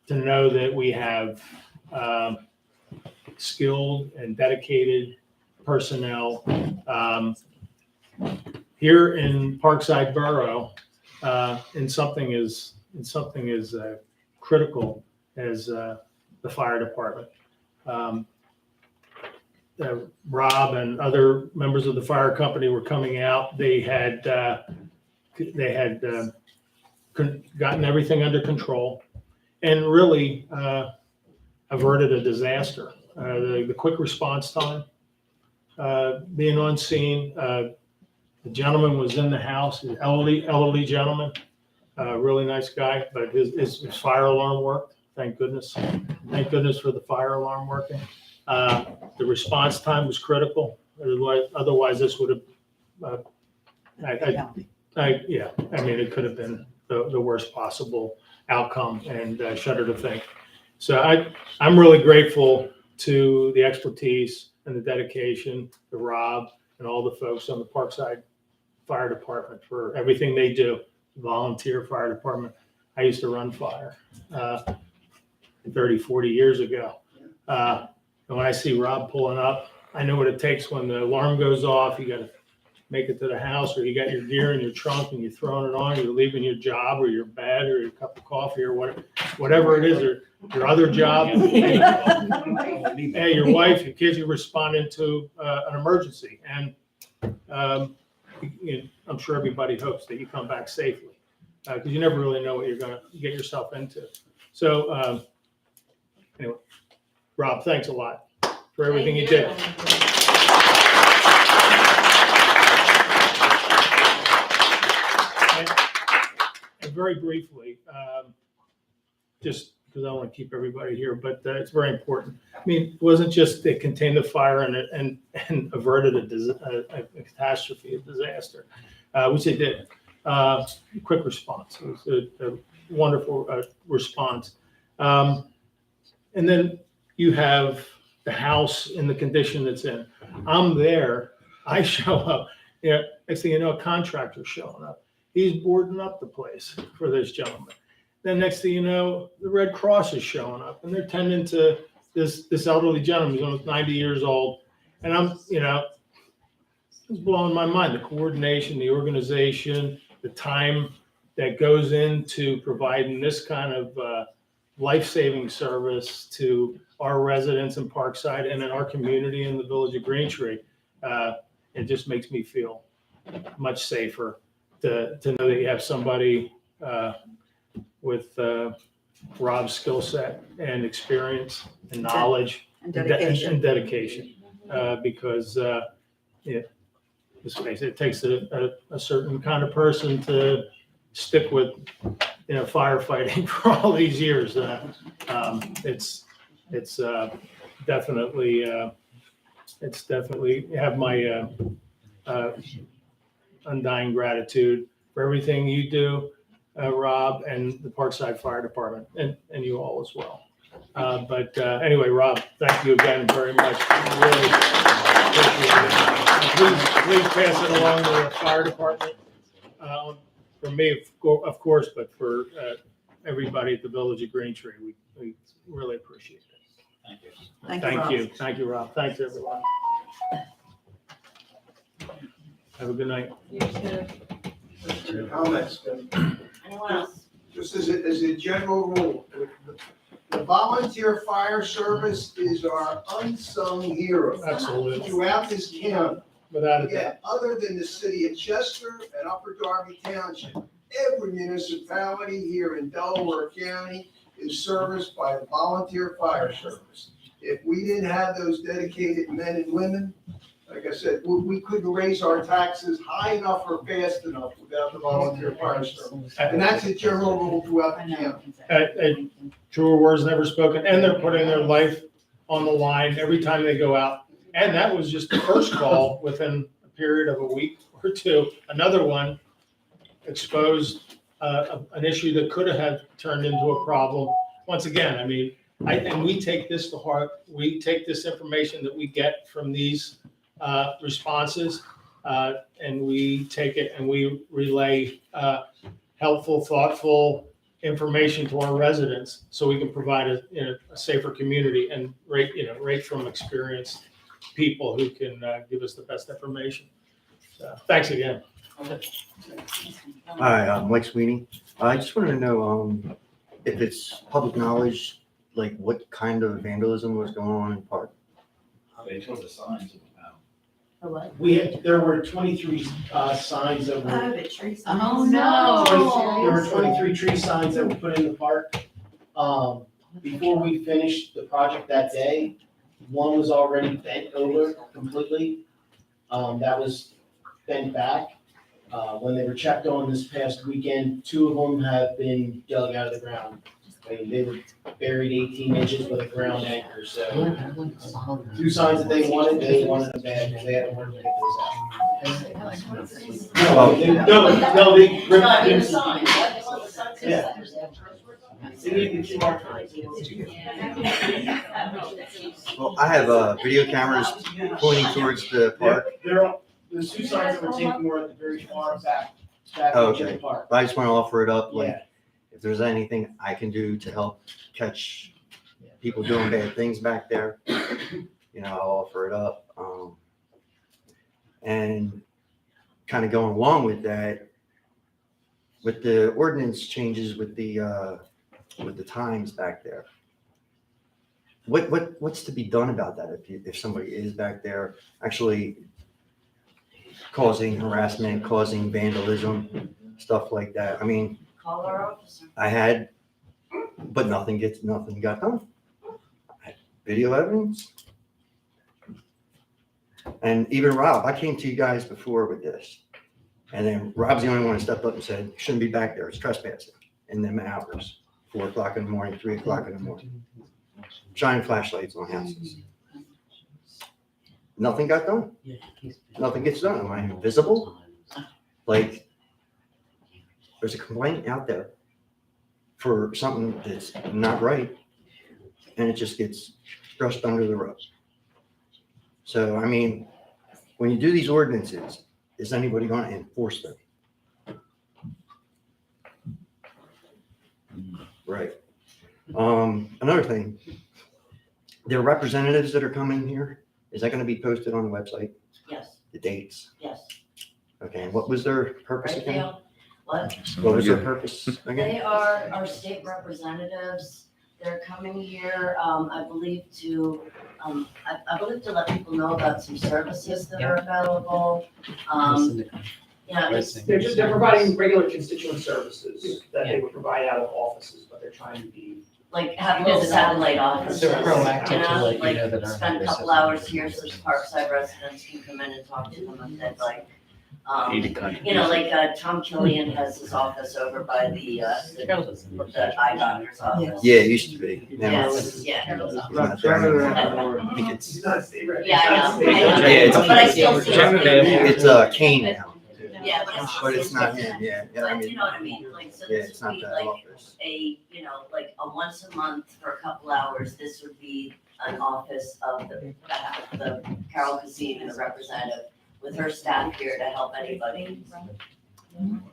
to know that we have skilled and dedicated personnel here in Parkside Borough, in something as critical as the fire department. Rob and other members of the fire company were coming out. They had gotten everything under control and really averted a disaster. The quick response time, being on scene. The gentleman was in the house, an elderly gentleman, really nice guy, but his fire alarm worked. Thank goodness. Thank goodness for the fire alarm working. The response time was critical. Otherwise this would have, it could have been the worst possible outcome, and shudder to think. So I'm really grateful to the expertise and the dedication to Rob and all the folks on the Parkside Fire Department for everything they do. Volunteer fire department. I used to run fire 30, 40 years ago. And when I see Rob pulling up, I know what it takes when the alarm goes off. You got to make it to the house, or you got your gear in your trunk and you're throwing it on, you're leaving your job or your bed or your cup of coffee or whatever it is, or your other job. Hey, your wife, your kids, you're responding to an emergency. And I'm sure everybody hopes that you come back safely, because you never really know what you're going to get yourself into. So anyway, Rob, thanks a lot for everything you did. And very briefly, just because I want to keep everybody here, but it's very important. I mean, it wasn't just they contained the fire and averted a catastrophe, a disaster, which they did. Quick response. It was a wonderful response. And then you have the house in the condition it's in. I'm there, I show up, yeah, next thing you know, a contractor's showing up. He's boarding up the place for this gentleman. Then next thing you know, the Red Cross is showing up and they're tending to this elderly gentleman, who's almost 90 years old. And I'm, it's blowing my mind, the coordination, the organization, the time that goes into providing this kind of life-saving service to our residents in Parkside and in our community in the village of Greentree. It just makes me feel much safer to know that you have somebody with Rob's skill set and experience and knowledge And dedication. and dedication. Because let's face it, it takes a certain kind of person to stick with firefighting for all these years. It's definitely have my undying gratitude for everything you do, Rob, and the Parkside Fire Department, and you all as well. But anyway, Rob, thank you again very much. Really appreciate it. Please pass it along to the fire department. For me, of course, but for everybody at the Village of Greentree, we really appreciate it. Thank you. Thank you, Rob. Thanks, everyone. Have a good night. Comments? Anyone else? Just as a general rule, the volunteer fire service is our unsung hero Absolutely, throughout this county. without a doubt. Yeah, other than the city of Chester and Upper Darby Township, every municipality here in Delaware County is serviced by the volunteer fire service. If we didn't have those dedicated men and women, like I said, we couldn't raise our taxes high enough or fast enough without the volunteer fire service. And that's a general rule throughout the county. Truer words never spoken, and they're putting their life on the line every time they go out. And that was just the first call within a period of a week or two. Another one exposed an issue that could have turned into a problem. Once again, I mean, and we take this to heart. We take this information that we get from these responses, and we take it and we relay helpful, thoughtful information to our residents so we can provide a safer community and rate from experienced people who can give us the best information. So, thanks again. Hi, I'm Mike Sweeney. I just wanted to know if it's public knowledge, like what kind of vandalism was going on in the park? They took the signs about. There were 23 signs that were. Oh, no. There were 23 tree signs that were put in the park. Before we finished the project that day, one was already bent over completely. That was bent back. When they were checked on this past weekend, 2 of them have been dug out of the ground. I mean, they were buried 18 inches with a ground anchor, so 2 signs that they wanted them bad, because they had to work to get those out. No, they ripped into. Yeah. They needed 2 more times. Well, I have video cameras pointing towards the park. The 2 signs that were taken were at the very far back Oh, edge of the okay. park. I just want to offer it up, like, Yeah. if there's anything I can do to help catch people doing bad things back there, I'll offer it up. And kind of going along with that, with the ordinance changes with the times back there. What's to be done about that if somebody is back there actually causing harassment, causing vandalism, stuff like that? I mean, Call our officer. I had, but nothing got done. I had video evidence. And even Rob, I came to you guys before with this. And then Rob's the only one who stepped up and said, you shouldn't be back there, it's trespassing in them hours, 4 o'clock in the morning, 3 o'clock in the morning. Shine flashlights on houses. Nothing got done. Nothing gets done. Am I invisible? Like, there's a complaint out there for something that's not right, and it just gets brushed under the rug. So, I mean, when you do these ordinances, is anybody going to enforce them? Right. Another thing, there are representatives that are coming here. Is that going to be posted on the website? Yes, The dates? yes. Okay, and what was their purpose Right, again? Dale? What? What was their purpose again? They are our state representatives. They're coming here, I believe I believe to let people know about some services that are available. They're providing regular constituent services that they would provide out of offices, but they're trying to be. Like have little satellite offices. They're proactive to You let know, you know that like our spend a members couple have- hours here so the Parkside residents can come in and talk to them if they'd like. Need to You contribute. know, like Tom Killian has his office over by the eye doctor's office. Yeah, it used to be. Now Yes, yeah. it's not there anymore. I think it's, Yeah, I know. yeah, it's, But I still see him. it's Kane now. Yeah, But it's not him, yeah. Yeah, I But you mean, know what I mean, like, so yeah, this it's would not be that like office. like a once a month for a couple hours, this would be an office of the Carol Casine, the representative, with her staff here to help anybody.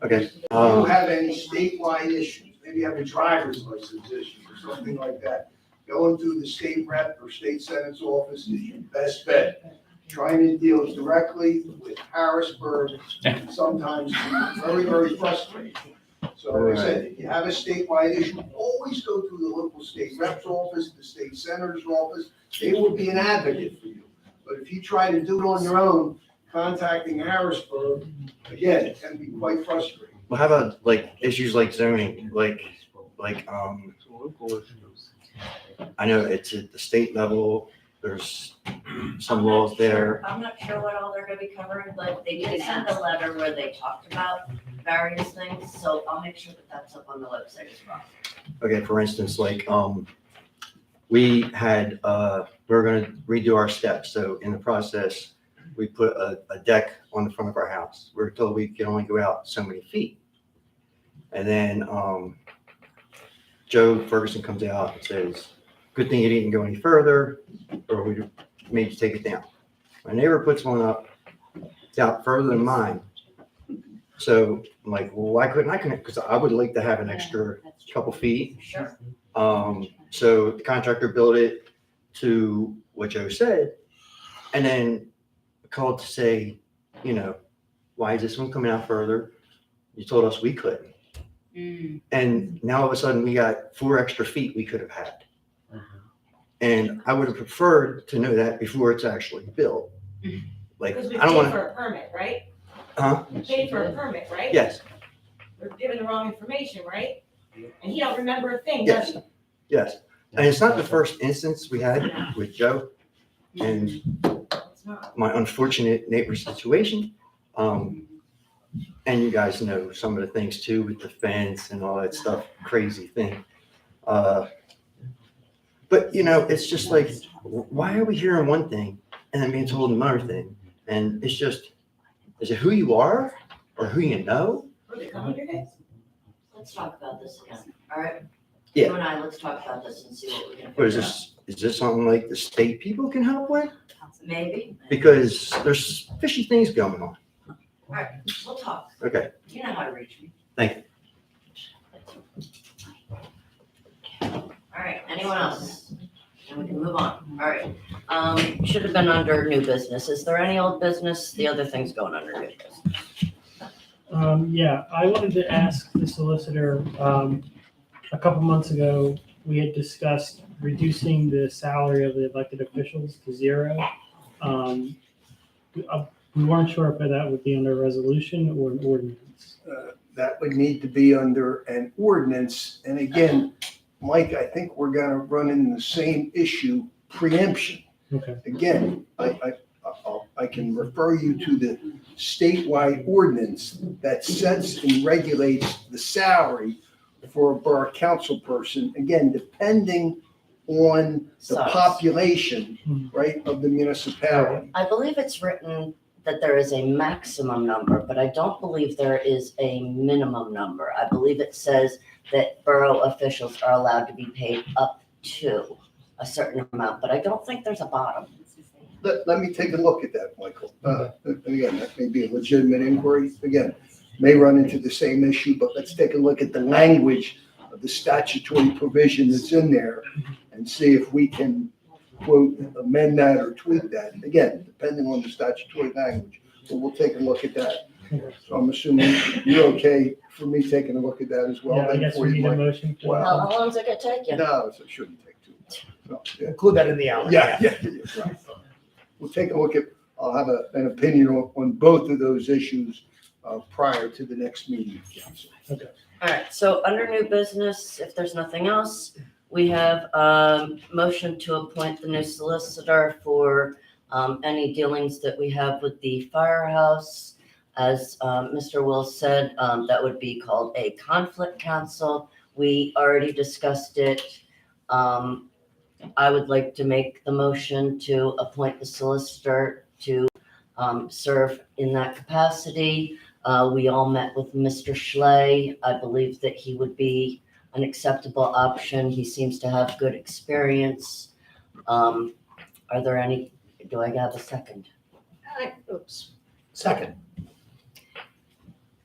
Okay. Don't have any statewide issues, maybe have a driver's license issue or something like that. Going through the state rep or state senate's office is your best bet. Trying to deal directly with Harrisburg sometimes can be very, very frustrating. So like I said, if you have a statewide issue, always go through the local state rep's office, the state senator's office. They will be an advocate for you. But if you try to do it on your own, contacting Harrisburg, again, it can be quite frustrating. Well, how about like issues like zoning, I know it's at the state level, there's some laws there. I'm not sure what all they're gonna be covering, but they did send a letter where they talked about various things, so I'll make sure that that's up on the website as well. Okay, for instance, we had, we're gonna redo our steps, so in the process, we put a deck on the front of our house. We were told we could only go out so many feet. And then, Joe Ferguson comes out and says, good thing you didn't go any further, or we made you take it down. My neighbor puts one up, it's out further than mine. So I'm like, well, why couldn't I connect? Because I would like to have an extra couple feet. Sure. So the contractor built it to what Joe said, and then called to say, why is this one coming out further? You told us we couldn't. And now all of a sudden we got 4 extra feet we could have had. And I would have preferred to know that before it's actually built. Like, Because we I don't paid want for to, a permit, right? huh? We paid for a permit, right? Yes, We're given the wrong information, right? And he don't remember a thing, does yes, he? yes. And it's not the first instance we had with Joe and It's not. my unfortunate neighbor situation. And you guys know some of the things too with the fence and all that stuff, crazy thing. But it's just like, why are we hearing one thing and then being told another thing? And it's just, is it who you are or who you know? Were they coming today? Let's talk about this again, all right? Yeah. You and I, let's talk about this and see what we can What is figure out. this, is this something like the state people can help with? Maybe. Because there's fishy things going on. All right, we'll talk. Okay, You know how to reach me. thank you. All right, anyone else? And we can move on. All right. Should have been under new business. Is there any old business? The other thing's going under new business. Yeah, I wanted to ask the solicitor, a couple months ago, we had discussed reducing the salary of the elected officials to 0. We weren't sure if that would be under a resolution or an ordinance. That would need to be under an ordinance. And again, Mike, I think we're gonna run into the same issue, preemption. Okay. Again, I can refer you to the statewide ordinance that sets and regulates the salary for a borough council person, again, depending on the Size. population, right, of the municipality. I believe it's written that there is a maximum number, but I don't believe there is a minimum number. I believe it says that borough officials are allowed to be paid up to. a certain amount, but I don't think there's a bottom. Let me take a look at that, Michael. And again, that may be a legitimate inquiry. Again, may run into the same issue, but let's take a look at the language of the statutory provision that's in there and see if we can, quote, amend that or tweak that. Again, depending on the statutory language, but we'll take a look at that. So I'm assuming you're okay for me taking a look at that as well. Yeah, I then guess for we you, need a Mike? motion. to- Well, How long does it gonna take you? No, it shouldn't take too long. No, yeah. Include that in the hour. Yeah, right. We'll take a look at, I'll have an opinion on both of those issues prior to the next meeting of council. All right, so under new business, if there's nothing else, we have motion to appoint the new solicitor for any dealings that we have with the firehouse. As Mr. Wills said, that would be called a conflict counsel. We already discussed it. I would like to make the motion to appoint the solicitor to serve in that capacity. We all met with Mr. Schley. I believe that he would be an acceptable option. He seems to have good experience. Are there any, do I have a second? Oops. Second.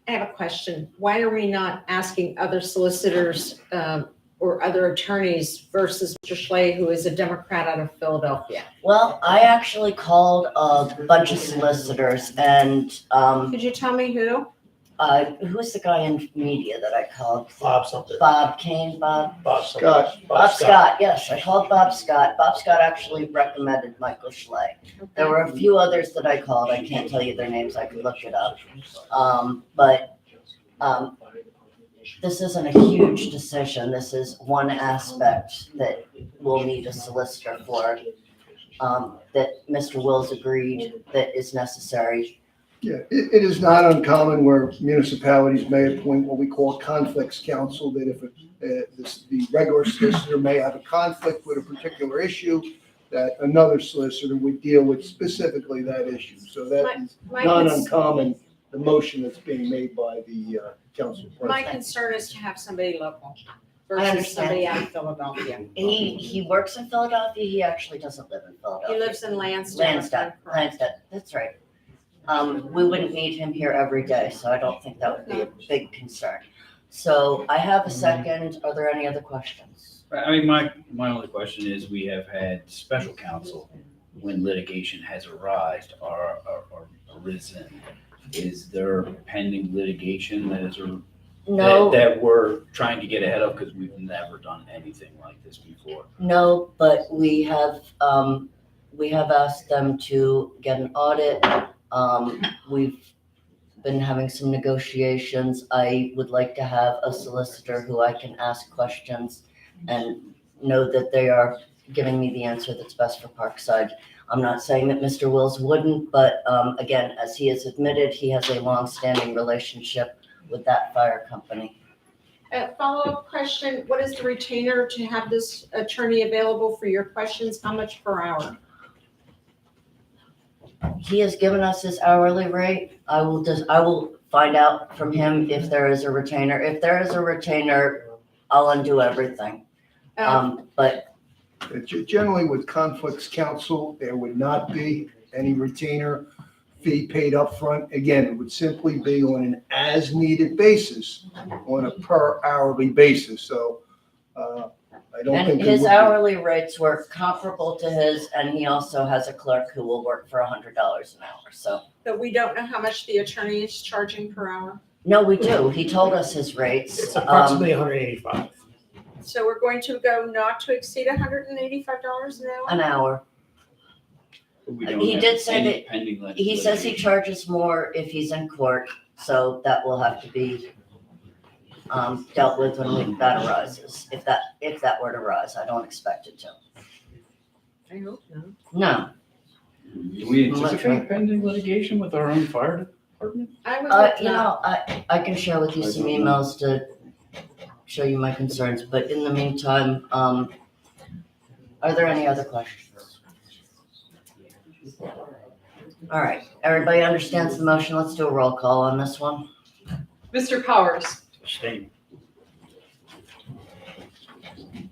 I have a question. Why are we not asking other solicitors or other attorneys versus Mr. Schley, who is a Democrat out of Philadelphia? Well, I actually called a bunch of solicitors and, Could you tell me who? who's the guy in media that I called? Bob something. Bob Kane, Bob? Bob Scott. Bob Scott, yes, I called Bob Scott. Bob Scott actually recommended Michael Schley. There were a few others that I called. I can't tell you their names. I could look it up. But this isn't a huge decision. This is one aspect that we'll need a solicitor for, that Mr. Wills agreed that is necessary. Yeah, it is not uncommon where municipalities may appoint what we call conflicts counsel, that if the regular solicitor may have a conflict with a particular issue, that another solicitor would deal with specifically that issue. So that is not uncommon, the motion that's being made by the council My president. concern is to have somebody local I versus understand. somebody out of Philadelphia. He works in Philadelphia. He actually doesn't live in Philadelphia. He lives in Lansdowne. Lansdowne, that's right. We wouldn't need him here every day, so I don't think that would be a big concern. So I have a second. Are there any other questions? I mean, my only question is, we have had special counsel when litigation has arisen or arisen. Is there pending litigation that is, No. that we're trying to get ahead of, because we've never done anything like this before? No, but we have asked them to get an audit. We've been having some negotiations. I would like to have a solicitor who I can ask questions and know that they are giving me the answer that's best for Parkside. I'm not saying that Mr. Wills wouldn't, but again, as he has admitted, he has a long-standing relationship with that fire company. Follow-up question, what is the retainer to have this attorney available for your questions? How much per hour? He has given us his hourly rate. I will find out from him if there is a retainer. If there is a retainer, I'll undo everything. But Generally with conflicts counsel, there would not be any retainer fee paid up front. Again, it would simply be on an as-needed basis, on a per hourly basis. So I don't and think. there his would be- hourly rates were comparable to his, and he also has a clerk who will work for $100 an hour. So, But we don't know how much the attorney is charging per hour? no, we do. He told us his rates. It's approximately 185. So we're going to go not to exceed $185 an hour? An hour. We don't He have did say any that, pending he says he litigation. charges more if he's in court, so that will have to be dealt with when that arises, if that were to arise. I don't expect it to. I hope not. No. Do we anticipate pending litigation with our own fire department? I would hope You not. know, I can share with you some emails to show you my concerns, but in the meantime, are there any other questions? All right, everybody understands the motion. Let's do a roll call on this one. Mr. Powers, Abstain.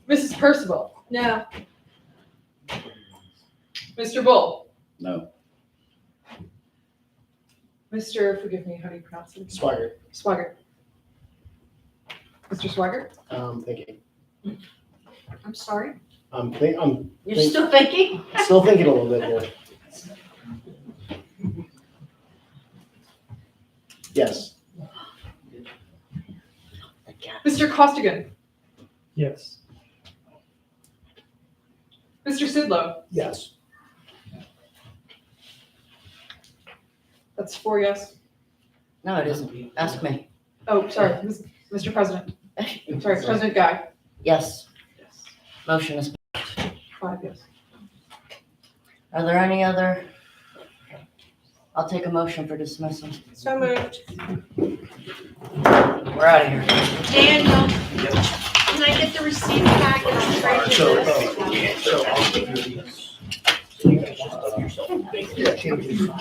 Mrs. Percival, No, Mr. Bull, No. Mr., forgive me, how do you pronounce it? Swigert, Swigert. Mr. Swigert? thinking, I'm sorry, I'm you're still thinking? still thinking a little bit here. Yes. Mr. Costigan, Yes. Mr. Sidlow, Yes. that's 4 yes. No, it isn't. Ask me. Oh, sorry, Mr. President. Sorry, President Guy, Yes. Motion is, 5 yes. are there any other? I'll take a motion for dismissal. So moved. We're out of here. Daniel, can I get the receipt back and I'll trade you this? So I'll give you these.